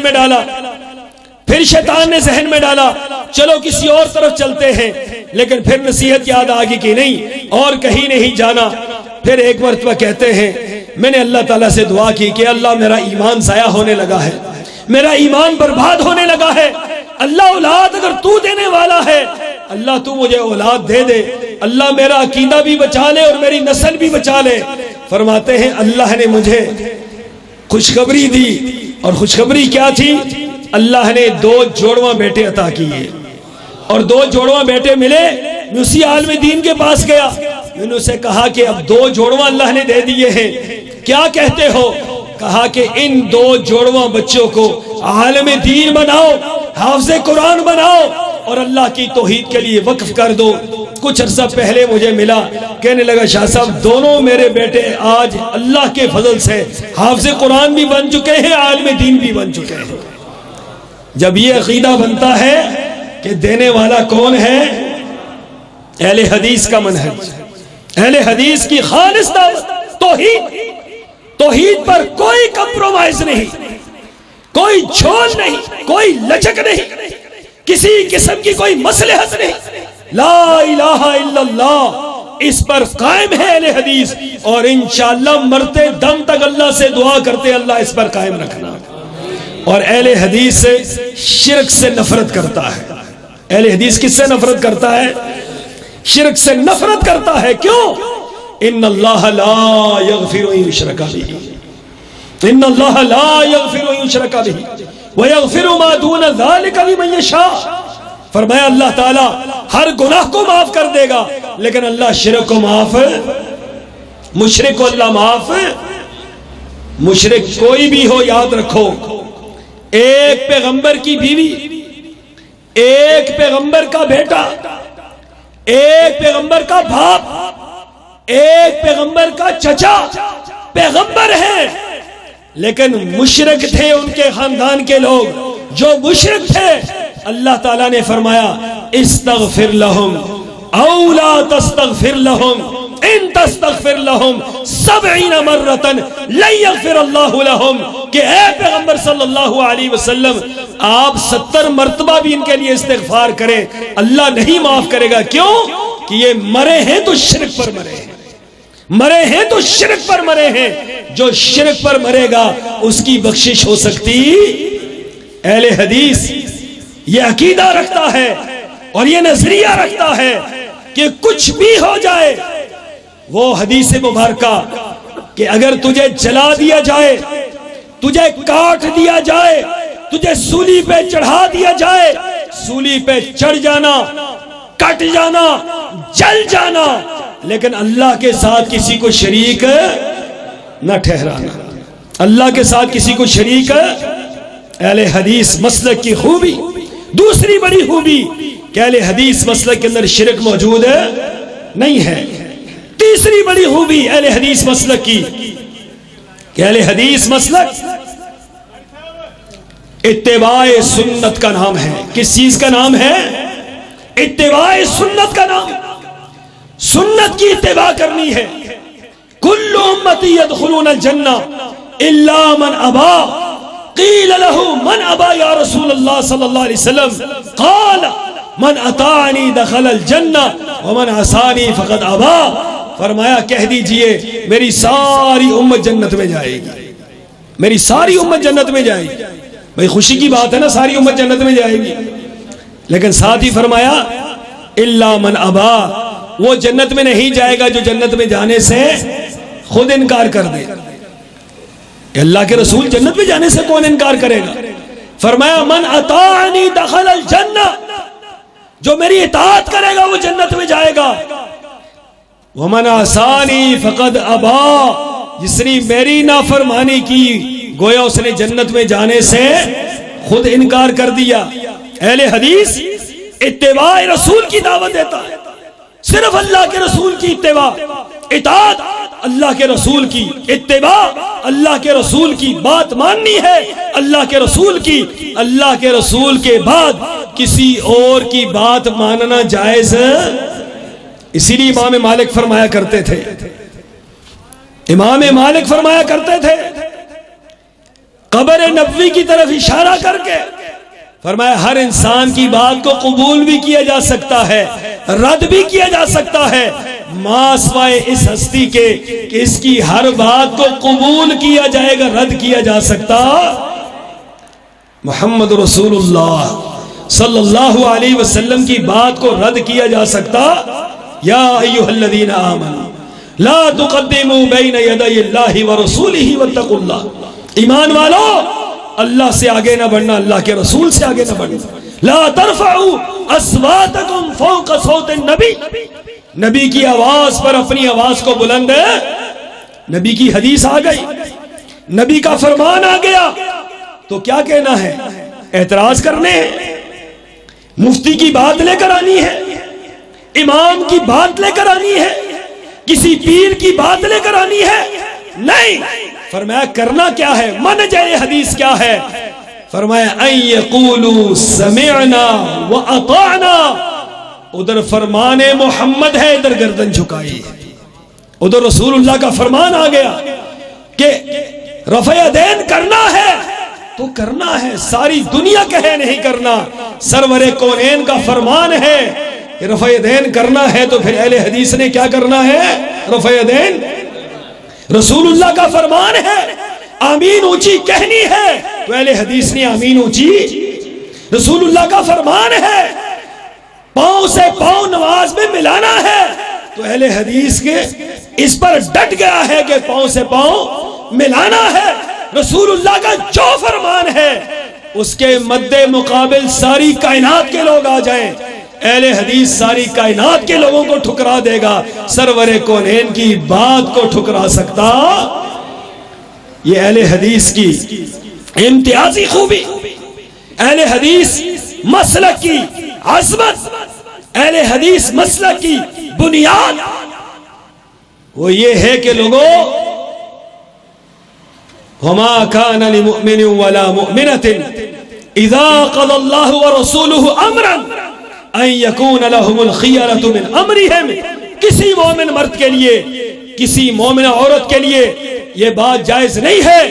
میں ڈالا چلو کسی اور طرف چلتے ہیں، لیکن پھر نصیحت یاد آگی کہ نہیں، اور کہیں نہیں جانا۔ پھر ایک مرتبہ کہتے ہیں میں نے اللہ تعالیٰ سے دعا کی کہ اللہ میرا ایمان ضائع ہونے لگا ہے، میرا ایمان برباد ہونے لگا ہے، اللہ اولاد اگر تو دینے والا ہے اللہ تو مجھے اولاد دے دے، اللہ میرا عقیدہ بھی بچا لے اور میری نسل بھی بچا لے۔ فرماتے ہیں اللہ نے مجھے خوشخبری دی، اور خوشخبری کیا تھی؟ اللہ نے 2 جوڑواں بیٹے عطا کیے، اور 2 جوڑواں بیٹے ملے۔ میں اسی عالم دین کے پاس گیا، میں نے اسے کہا کہ اب 2 جوڑواں اللہ نے دے دیے ہیں، کیا کہتے ہو؟ کہا کہ ان 2 جوڑواں بچوں کو عالم دین بناؤ، حافظ قرآن بناؤ، اور اللہ کی توحید کے لیے وقف کر دو۔ کچھ عرصہ پہلے مجھے ملا، کہنے لگا شاہ صاحب دونوں میرے بیٹے آج اللہ کے فضل سے حافظ قرآن بھی بن چکے ہیں، عالم دین بھی بن چکے ہیں۔ جب یہ عقیدہ بنتا ہے کہ دینے والا کون ہے، اہل حدیث کا منہج، اہل حدیث کی خالص دعوت توحید پر کوئی کمپرومائز نہیں، کوئی جھول نہیں، کوئی لچک نہیں، کسی قسم کی کوئی مصلحت نہیں، لا الہ الا اللہ، اس پر قائم ہے اہل حدیث، اور انشاءاللہ مرتے دم تک اللہ سے دعا کرتے اللہ اس پر قائم رکھنا۔ اور اہل حدیث سے شرک سے نفرت کرتا ہے. اہل حدیث کس سے نفرت کرتا ہے؟ شرک سے نفرت کرتا ہے. کیوں؟ ان اللہ لا یغفر ان یشرک بہ، ان اللہ لا یغفر ان یشرک بہ ویغفر ما دون ذلک لمن یشاء. فرمایا اللہ تعالیٰ ہر گناہ کو معاف کر دے گا، لیکن اللہ شرک کو معاف، مشرک کو اللہ معاف. مشرک کوئی بھی ہو، یاد رکھو، ایک پیغمبر کی بیوی، ایک پیغمبر کا بیٹا، ایک پیغمبر کا باپ، ایک پیغمبر کا چچا پیغمبر ہیں، لیکن مشرک تھے ان کے خاندان کے لوگ. جو مشرک تھے اللہ تعالیٰ نے فرمایا استغفر لہم او لا تستغفر لہم ان تستغفر لہم 70 مرۃ لن یغفر اللہ لہم، کہ اے پیغمبر صلی اللہ علیہ وسلم آپ 70 مرتبہ بھی ان کے لیے استغفار کریں، اللہ نہیں معاف کرے گا. کیوں؟ کہ یہ مرے ہیں تو شرک پر مرے ہیں، مرے ہیں تو شرک پر مرے ہیں. جو شرک پر مرے گا اس کی بخشش ہو سکتی. اہل حدیث یہ عقیدہ رکھتا ہے اور یہ نظریہ رکھتا ہے کہ کچھ بھی ہو جائے، وہ حدیث مبارکہ کہ اگر تجھے جلا دیا جائے، تجھے کاٹ دیا جائے، تجھے سولی پہ چڑھا دیا جائے، سولی پہ چڑھ جانا، کٹ جانا، جل جانا، لیکن اللہ کے ساتھ کسی کو شریک نہ ٹھہرانا، اللہ کے ساتھ کسی کو شریک. اہل حدیث مسلک کی خوبی، دوسری بڑی خوبی کہ اہل حدیث مسلک کے اندر شرک موجود نہیں ہے. تیسری بڑی خوبی اہل حدیث مسلک کی کہ اہل حدیث مسلک اتباع سنت کا نام ہے. کس چیز کا نام ہے؟ اتباع سنت کا نام. سنت کی اتباع کرنی ہے. کل امتی يدخلون الجنہ الا من ابا، قیل له من ابا یا رسول اللہ صلی اللہ علیہ وسلم، قال من اطاعنی دخل الجنہ ومن عصانی فقد ابا. فرمایا کہہ دیجئے میری ساری امت جنت میں جائے گی، میری ساری امت جنت میں جائے گی. بھئی خوشی کی بات ہے نا، ساری امت جنت میں جائے گی، لیکن ساتھ ہی فرمایا الا من ابا، وہ جنت میں نہیں جائے گا جو جنت میں جانے سے خود انکار کر دے. اللہ کے رسول جنت میں جانے سے کون انکار کرے گا؟ فرمایا من اطاعنی دخل الجنہ، جو میری اطاعت کرے گا وہ جنت میں جائے گا. ومن عصانی فقد ابا، جس نے میری نافرمانی کی گویا اس نے جنت میں جانے سے خود انکار کر دیا. اہل حدیث اتباع رسول کی دعوت دیتا ہے، صرف اللہ کے رسول کی اتباع، اطاعت اللہ کے رسول کی، اتباع اللہ کے رسول کی، بات ماننی ہے اللہ کے رسول کی. اللہ کے رسول کے بعد کسی اور کی بات ماننا جائز. اسی لیے امام مالک فرمایا کرتے تھے، امام مالک فرمایا کرتے تھے قبر نبوی کی طرف اشارہ کر کے، فرمایا ہر انسان کی بات کو قبول بھی کیا جا سکتا ہے، رد بھی کیا جا سکتا ہے، ما سوائے اس ہستی کے کہ اس کی ہر بات کو قبول کیا جائے گا، رد کیا جا سکتا. محمد رسول اللہ صلی اللہ علیہ وسلم کی بات کو رد کیا جا سکتا. یا ایھا الذین آمنوا لا تقدموا بین یدی اللہ ورسولہ واتقوا اللہ. ایمان والو، اللہ سے آگے نہ بڑھنا، اللہ کے رسول سے آگے نہ بڑھنا. لا ترفعوا اصواتکم فوق صوت النبی، نبی کی آواز پر اپنی آواز کو بلند ہے. نبی کی حدیث آ گئی، نبی کا فرمان آ گیا تو کیا کہنا ہے؟ اعتراض کرنے ہیں، مفتی کی بات لے کر آنی ہے، امام کی بات لے کر آنی ہے، کسی پیر کی بات لے کر آنی ہے؟ نہیں. فرمایا کرنا کیا ہے؟ منہج حدیث کیا ہے؟ فرمایا ان یقولوا سمعنا واطعنا. ادھر فرمان محمد ہے، ادھر گردن جھکائی. ادھر رسول اللہ کا فرمان آ گیا کہ رفع یدین کرنا ہے تو کرنا ہے، ساری دنیا کہے نہیں کرنا. سرور کونین کا فرمان ہے کہ رفع یدین کرنا ہے، تو پھر اہل حدیث نے کیا کرنا ہے؟ رفع یدین. رسول اللہ کا فرمان ہے آمین اونچی کہنی ہے تو اہل حدیث نے آمین اونچی، رسول اللہ کا فرمان ہے پاؤں سے پاؤں نماز میں ملانا ہے تو اہل حدیث کے اس پر ڈٹ گیا ہے کہ پاؤں سے پاؤں ملانا ہے۔ رسول اللہ کا جو فرمان ہے اس کے مد مقابل ساری کائنات کے لوگ آ جائیں، اہل حدیث ساری کائنات کے لوگوں کو ٹھکرا دے گا، سرور کونین کی بات کو ٹھکرا سکتا؟ یہ اہل حدیث کی امتیازی خوبی، اہل حدیث مسلک کی عظمت، اہل حدیث مسلک کی بنیاد وہ یہ ہے کہ لوگوں وما كان لمؤمن ولا مؤمنة اذا قضى الله ورسوله امرا ان يكون لهم الخيرة من امرهم، کسی مومن مرد کے لیے، کسی مومن عورت کے لیے یہ بات جائز نہیں ہے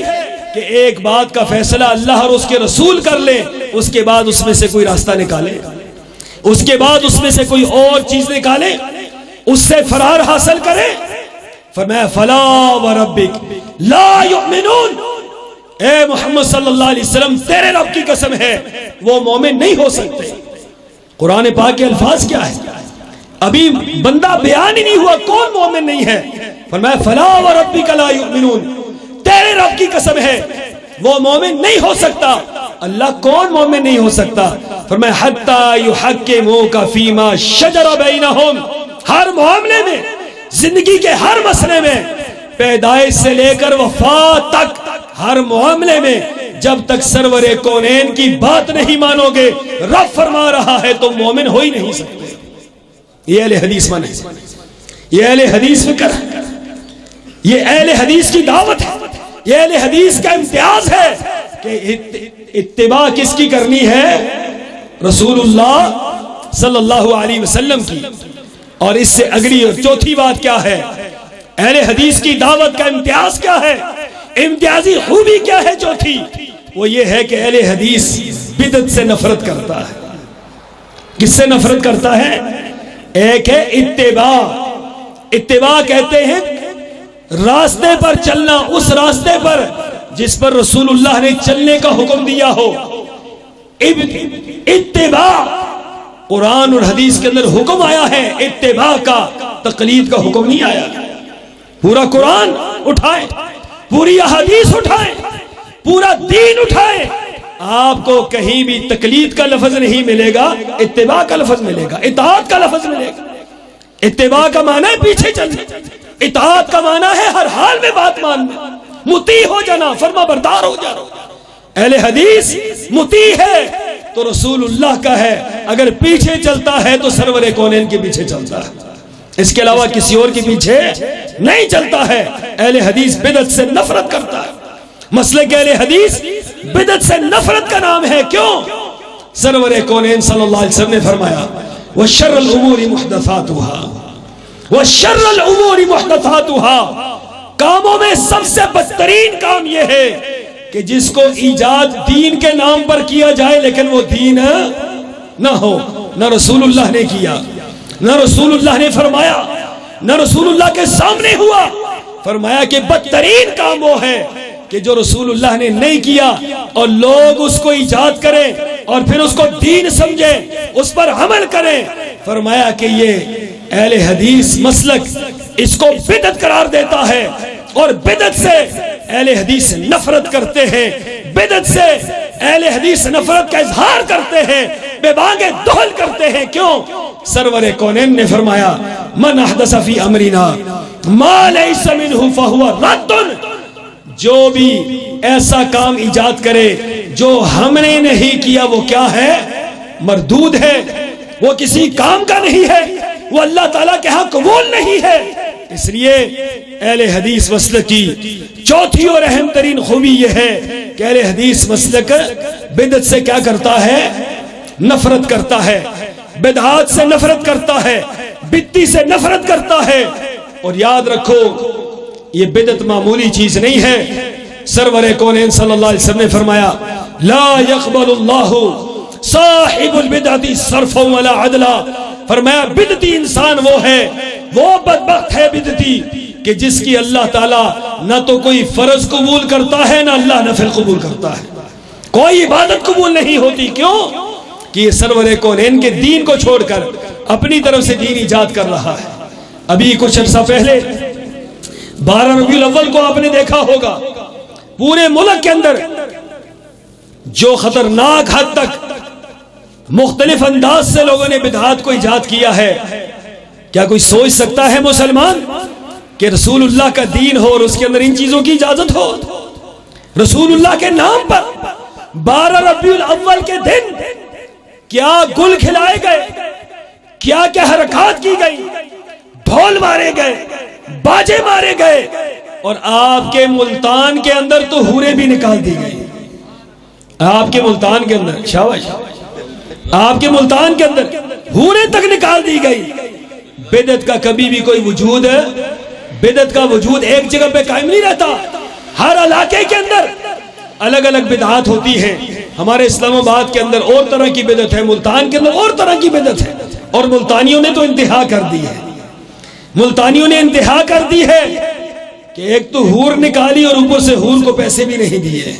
کہ ایک بات کا فیصلہ اللہ اور اس کے رسول کر لیں، اس کے بعد اس میں سے کوئی راستہ نکالے، اس کے بعد اس میں سے کوئی اور چیز نکالے، اس سے فرار حاصل کرے۔ فرمایا فلا وربک لا یؤمنون، اے محمد صلی اللہ علیہ وسلم تیرے رب کی قسم ہے وہ مومن نہیں ہو سکتے۔ قرآن پاک کے الفاظ کیا ہے؟ ابھی بندہ بیان ہی نہیں ہوا کون مومن نہیں ہے، فرمایا فلا وربک لا یؤمنون، تیرے رب کی قسم ہے وہ مومن نہیں ہو سکتا۔ اللہ کون مومن نہیں ہو سکتا؟ فرمایا حتی یحکموک فیما شجر بینہم، ہر معاملے میں، زندگی کے ہر مسئلے میں، پیدائش سے لے کر وفات تک، ہر معاملے میں جب تک سرور کونین کی بات نہیں مانو گے، رب فرما رہا ہے تو مومن ہو ہی نہیں سکتے۔ یہ اہل حدیث مانے، یہ اہل حدیث فکر ہے، یہ اہل حدیث کی دعوت ہے، یہ اہل حدیث کا امتیاز ہے کہ اتباع کس کی کرنی ہے؟ رسول اللہ صلی اللہ علیہ وسلم کی۔ اور اس سے اگلی اور چوتھی بات کیا ہے؟ اہل حدیث کی دعوت کا امتیاز کیا ہے؟ امتیازی خوبی کیا ہے چوتھی؟ وہ یہ ہے کہ اہل حدیث بدعت سے نفرت کرتا ہے۔ کس سے نفرت کرتا ہے؟ ایک ہے اتباع، اتباع کہتے ہیں راستے پر چلنا، اس راستے پر جس پر رسول اللہ نے چلنے کا حکم دیا ہو۔ اتباع قرآن اور حدیث کے اندر حکم آیا ہے اتباع کا، تقلید کا حکم نہیں آیا۔ پورا قرآن اٹھائیں، پوری احادیث اٹھائیں، پورا دین اٹھائیں، آپ کو کہیں بھی تقلید کا لفظ نہیں ملے گا، اتباع کا لفظ ملے گا، اطاعت کا لفظ ملے گا۔ اتباع کا معنی ہے پیچھے چلنا، اطاعت کا معنی ہے ہر حال میں بات ماننا، مطیع ہو جانا، فرما بردار ہو جانا۔ اہل حدیث مطیع ہے تو رسول اللہ کا ہے، اگر پیچھے چلتا ہے تو سرور کونین کے پیچھے چلتا ہے، اس کے علاوہ کسی اور کے پیچھے نہیں چلتا ہے۔ اہل حدیث بدعت سے نفرت کرتا ہے۔ مسلک اہل حدیث بدعت سے نفرت کا نام ہے، کیوں؟ سرور کونین صلی اللہ علیہ وسلم نے فرمایا وَشَرَّ الْأُمُورِ مُحْدَثَاتُهَا، وَشَرَّ الْأُمُورِ مُحْدَثَاتُهَا، کاموں میں سب سے بدترین کام یہ ہے کہ جس کو ایجاد دین کے نام پر کیا جائے لیکن وہ دین نہ ہو، نہ رسول اللہ نے کیا، نہ رسول اللہ نے فرمایا، نہ رسول اللہ کے سامنے ہوا۔ فرمایا کہ بدترین کام وہ ہے کہ جو رسول اللہ نے نہیں کیا اور لوگ اس کو ایجاد کریں اور پھر اس کو دین سمجھیں، اس پر عمل کریں۔ فرمایا کہ یہ اہل حدیث مسلک اس کو بدعت قرار دیتا ہے، اور بدعت سے اہل حدیث نفرت کرتے ہیں، بدعت سے اہل حدیث نفرت کا اظہار کرتے ہیں، بے بانگے دہل کرتے ہیں۔ کیوں؟ سرور کونین نے فرمایا من احدث فی امرنا ما لیس منہ فہو رد، جو بھی ایسا کام ایجاد کرے جو ہم نے نہیں کیا وہ کیا ہے؟ مردود ہے، وہ کسی کام کا نہیں ہے، وہ اللہ تعالیٰ کے ہاں قبول نہیں ہے۔ اس لیے اہل حدیث مسلک کی چوتھی اور اہم ترین خوبی یہ ہے کہ اہل حدیث مسلک بدعت سے کیا کرتا ہے؟ نفرت کرتا ہے، بدعات سے نفرت کرتا ہے، بدعتی سے نفرت کرتا ہے۔ اور یاد رکھو یہ بدعت معمولی چیز نہیں ہے۔ سرور کونین صلی اللہ علیہ وسلم نے فرمایا لا يقبل اللہ صاحب البدعۃ صرفا ولا عدلا، فرمایا بدعتی انسان وہ ہے، وہ بدبخت ہے بدعتی کہ جس کی اللہ تعالیٰ نہ تو کوئی فرض قبول کرتا ہے نہ اللہ نفل قبول کرتا ہے. کوئی عبادت قبول نہیں ہوتی. کیوں؟ کہ یہ سرور کونین کے دین کو چھوڑ کر اپنی طرف سے دین ایجاد کر رہا ہے. ابھی کچھ عرصہ پہلے 12 ربیع الاول کو آپ نے دیکھا ہوگا پورے ملک کے اندر جو خطرناک حد تک مختلف انداز سے لوگوں نے بدعات کو ایجاد کیا ہے. کیا کوئی سوچ سکتا ہے مسلمان کہ رسول اللہ کا دین ہو اور اس کے اندر ان چیزوں کی اجازت ہو؟ رسول اللہ کے نام پر 12 ربیع الاول کے دن کیا گل کھلائے گئے، کیا کیا حرکات کی گئی، ڈھول مارے گئے، باجے مارے گئے، اور آپ کے ملتان کے اندر تو حوریں بھی نکال دی گئی. آپ کے ملتان کے اندر شاباش، آپ کے ملتان کے اندر حوریں تک نکال دی گئی. بدعت کا کبھی بھی کوئی وجود ہے؟ بدعت کا وجود ایک جگہ پہ قائم نہیں رہتا. ہر علاقے کے اندر الگ الگ بدعات ہوتی ہیں. ہمارے اسلام آباد کے اندر اور طرح کی بدعت ہے، ملتان کے اندر اور طرح کی بدعت ہے. اور ملتانیوں نے تو انتہا کر دی ہے. ملتانیوں نے انتہا کر دی ہے کہ ایک تو حور نکالی اور اوپر سے حور کو پیسے بھی نہیں دیے.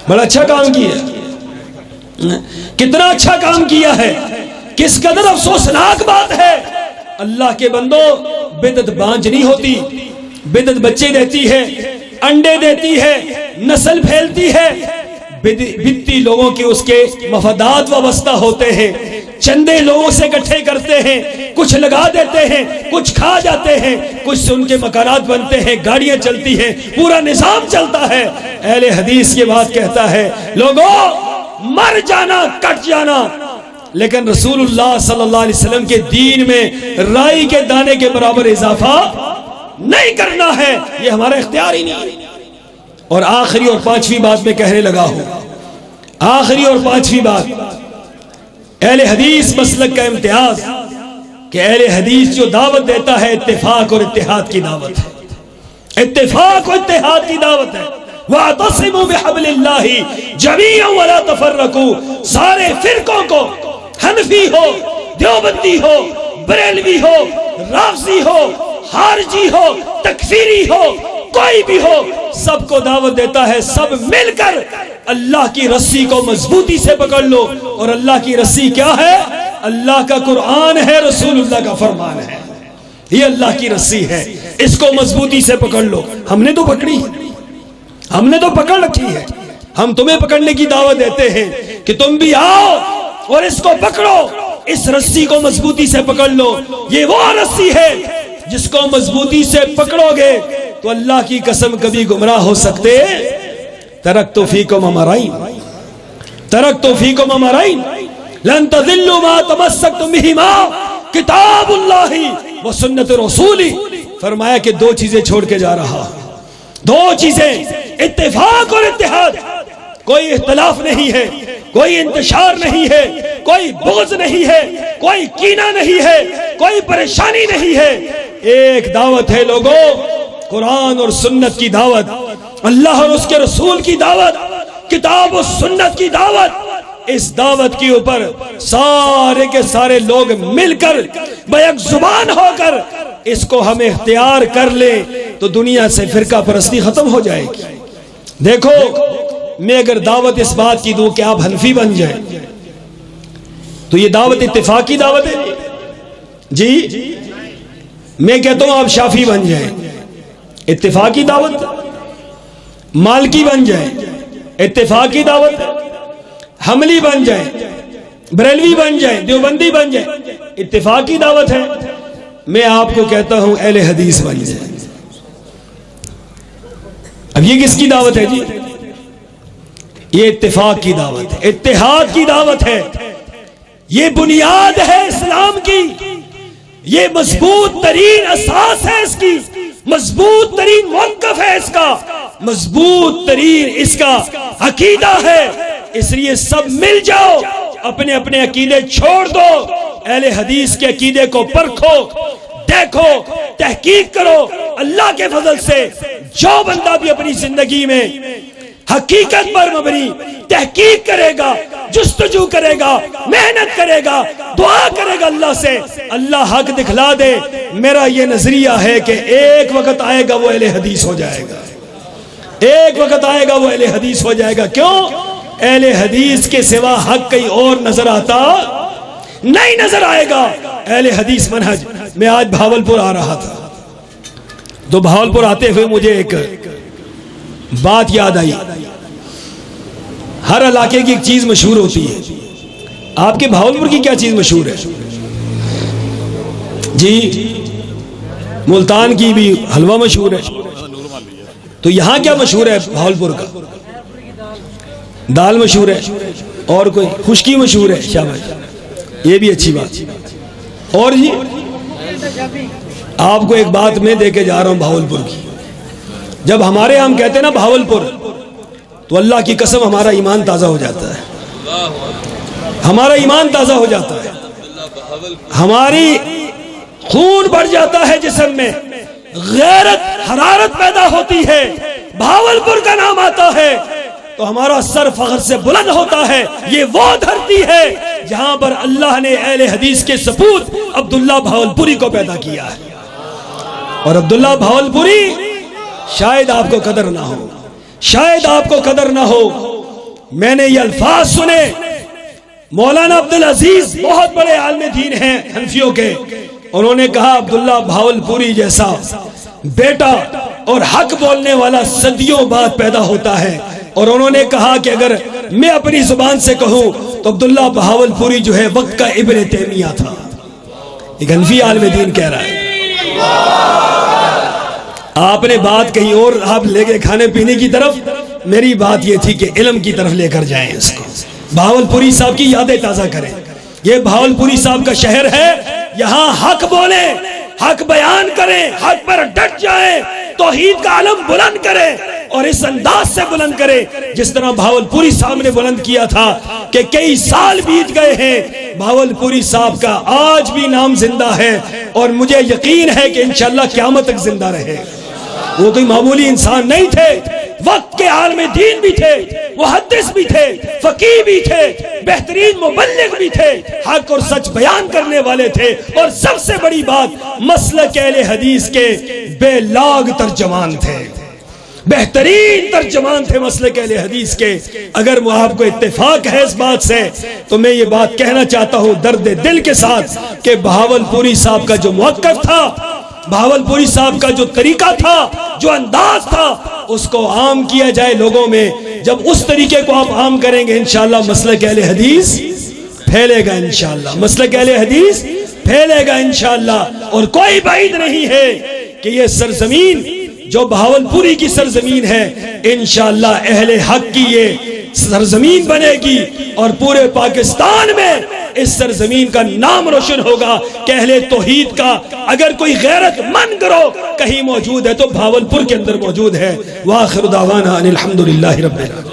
بڑا اچھا کام کیا، کتنا اچھا کام کیا ہے. کس قدر افسوسناک بات ہے. اللہ کے بندو، بدعت بانج نہیں ہوتی. بدعت بچے دیتی ہے، انڈے دیتی ہے، نسل پھیلتی ہے. بدعتی لوگوں کے اس کے مفادات وابستہ ہوتے ہیں. چندے لوگوں سے اکٹھے کرتے ہیں، کچھ لگا دیتے ہیں، کچھ کھا جاتے ہیں، کچھ سے ان کے مکانات بنتے ہیں، گاڑیاں چلتی ہیں، پورا نظام چلتا ہے. اہل حدیث یہ بات کہتا ہے، لوگوں مر جانا کٹ جانا، لیکن رسول اللہ صلی اللہ علیہ وسلم کے دین میں رائی کے دانے کے برابر اضافہ نہیں کرنا ہے. یہ ہمارا اختیار ہی نہیں. اور آخری اور پانچویں بات میں کہنے لگا ہوں، آخری اور پانچویں بات، اہل حدیث مسلک کا امتیاز کہ اہل حدیث جو دعوت دیتا ہے اتفاق اور اتحاد کی دعوت ہے. اتفاق اور اتحاد کی دعوت ہے. وَاعْتَصِمُوا بِحَبْلِ اللَّهِ جَمِيعًا وَلَا تَفَرَّقُوا. سارے فرقوں کو، حنفی ہو، دیوبندی ہو، بریلوی ہو، رافضی ہو، خارجی ہو، تکفیری ہو، کوئی بھی ہو، سب کو دعوت دیتا ہے سب مل کر اللہ کی رسی کو مضبوطی سے پکڑ لو. اور اللہ کی رسی کیا ہے؟ اللہ کا قرآن ہے، رسول اللہ کا فرمان ہے. یہ اللہ کی رسی ہے، اس کو مضبوطی سے پکڑ لو. ہم نے تو پکڑی ہے، ہم نے تو پکڑ رکھی ہے. ہم تمہیں پکڑنے کی دعوت دیتے ہیں کہ تم بھی آؤ اور اس کو پکڑو، اس رسی کو مضبوطی سے پکڑ لو. یہ وہ رسی ہے جس کو مضبوطی سے پکڑو گے تو اللہ کی قسم کبھی گمراہ ہو سکتے. ترکت فیکم امرین، ترکت فیکم امرین لن تضلوا ما تمسکتم بہما کتاب اللہ و سنت رسولی. فرمایا کہ دو چیزیں چھوڑ کے جا رہا، دو چیزیں، اتفاق اور اتحاد. کوئی اختلاف نہیں ہے، کوئی انتشار نہیں ہے، کوئی بغض نہیں ہے، کوئی کینہ نہیں ہے، کوئی پریشانی نہیں ہے. ایک دعوت ہے لوگوں، قرآن اور سنت کی دعوت، اللہ اور اس کے رسول کی دعوت، کتاب و سنت کی دعوت. اس دعوت کے اوپر سارے کے سارے لوگ مل کر بیک زبان ہو کر اس کو ہم اختیار کر لیں تو دنیا سے فرقہ پرستی ختم ہو جائے گی. دیکھو، میں اگر دعوت اس بات کی دوں کہ آپ حنفی بن جائیں تو یہ دعوت اتفاق کی دعوت ہے جی. میں کہتا ہوں آپ شافی بن جائیں، اتفاقی دعوت. مالکی بن جائیں، اتفاقی دعوت. حملی بن جائیں، بریلوی بن جائیں، دیوبندی بن جائیں، اتفاقی دعوت ہے. میں آپ کو کہتا ہوں اہل حدیث بن جائیں. اب یہ کس کی دعوت ہے جی؟ یہ اتفاق کی دعوت ہے، اتحاد کی دعوت ہے. یہ بنیاد ہے اسلام کی، یہ مضبوط ترین اساس ہے اس کی، مضبوط ترین موقف ہے اس کا، مضبوط ترین اس کا عقیدہ ہے. اس لیے سب مل جاؤ، اپنے اپنے عقیدے چھوڑ دو، اہل حدیث کے عقیدے کو پرکھو، دیکھو، تحقیق کرو. اللہ کے فضل سے جو بندہ بھی اپنی زندگی میں حقیقت پر مبنی تحقیق کرے گا، جستجو کرے گا، محنت کرے گا، دعا کرے گا اللہ سے، اللہ حق دکھلا دے، میرا یہ نظریہ ہے کہ ایک وقت آئے گا وہ اہل حدیث ہو جائے گا، ایک وقت آئے گا وہ اہل حدیث ہو جائے گا۔ کیوں؟ اہل حدیث کے سوا حق کہیں اور نظر آتا نہیں نظر آئے گا۔ اہل حدیث منہج۔ میں آج بھاولپور آ رہا تھا تو بھاولپور آتے ہوئے مجھے ایک بات یاد آئی۔ ہر علاقے کی ایک چیز مشہور ہوتی ہے، آپ کے بھاولپور کی کیا چیز مشہور ہے؟ جی ملتان کی بھی حلوہ مشہور ہے، تو یہاں کیا مشہور ہے بھاولپور کا؟ دال مشہور ہے، اور کوئی خشکی مشہور ہے، شاباش، یہ بھی اچھی بات۔ اور جی آپ کو ایک بات میں دے کے جا رہا ہوں بھاولپور کی۔ جب ہمارے ہم کہتے ہیں نا بھاولپور، تو اللہ کی قسم ہمارا ایمان تازہ ہو جاتا ہے، ہمارا ایمان تازہ ہو جاتا ہے، ہماری خون بڑھ جاتا ہے جسم میں، غیرت حرارت پیدا ہوتی ہے، بھاولپور کا نام آتا ہے تو ہمارا سر فخر سے بلند ہوتا ہے۔ یہ وہ دھرتی ہے جہاں پر اللہ نے اہل حدیث کے سپوت عبداللہ بھاولپوری کو پیدا کیا ہے، اور عبداللہ بھاولپوری شاید آپ کو قدر نہ ہو، شاید آپ کو قدر نہ ہو۔ میں نے یہ الفاظ سنے، مولانا عبدالعزیز بہت بڑے عالم دین ہیں حنفیوں کے، انہوں نے کہا عبداللہ بھاولپوری جیسا بیٹا اور حق بولنے والا صدیوں بعد پیدا ہوتا ہے، اور انہوں نے کہا کہ اگر میں اپنی زبان سے کہوں تو عبداللہ بھاولپوری جو ہے وقت کا ابن تیمیہ تھا۔ ایک حنفی عالم دین کہہ رہا ہے۔ آپ نے بات کہیں اور آپ لے گئے کھانے پینے کی طرف، میری بات یہ تھی کہ علم کی طرف لے کر جائیں اس کو۔ بھاولپوری صاحب کی یادیں تازہ کریں، یہ بھاولپوری صاحب کا شہر ہے، یہاں حق بولیں، حق بیان کریں، حق پر ڈٹ جائیں، توحید کا علم بلند کریں، اور اس انداز سے بلند کریں جس طرح بھاولپوری صاحب نے بلند کیا تھا کہ کئی سال بیت گئے ہیں، بھاولپوری صاحب کا آج بھی نام زندہ ہے، اور مجھے یقین ہے کہ انشاءاللہ قیامت تک زندہ رہے۔ وہ کوئی معمولی انسان نہیں تھے، وقت کے عالم دین بھی تھے، محدث بھی تھے، فقیہ بھی تھے، بہترین مبلغ بھی تھے، حق اور سچ بیان کرنے والے تھے، اور سب سے بڑی بات مسلک اہل حدیث کے بے لاگ ترجمان تھے، بہترین ترجمان تھے مسلک اہل حدیث کے۔ اگر آپ کو اتفاق ہے اس بات سے تو میں یہ بات کہنا چاہتا ہوں درد دل کے ساتھ کہ بھاولپوری صاحب کا جو موقف تھا، بھاولپوری صاحب کا جو طریقہ تھا، جو انداز تھا، اس کو عام کیا جائے لوگوں میں۔ جب اس طریقے کو آپ عام کریں گے انشاءاللہ مسلک اہل حدیث پھیلے گا، انشاءاللہ مسلک اہل حدیث پھیلے گا انشاءاللہ۔ اور کوئی بعید نہیں ہے کہ یہ سرزمین جو بھاولپوری کی سرزمین ہے انشاءاللہ اہل حق کی یہ سرزمین بنے گی، اور پورے پاکستان میں اس سرزمین کا نام روشن ہوگا کہ اہل توحید کا اگر کوئی غیرت مند گروہ کہیں موجود ہے تو بھاولپور کے اندر موجود ہے۔ وآخر دعوانا ان الحمدللہ رب العالمین۔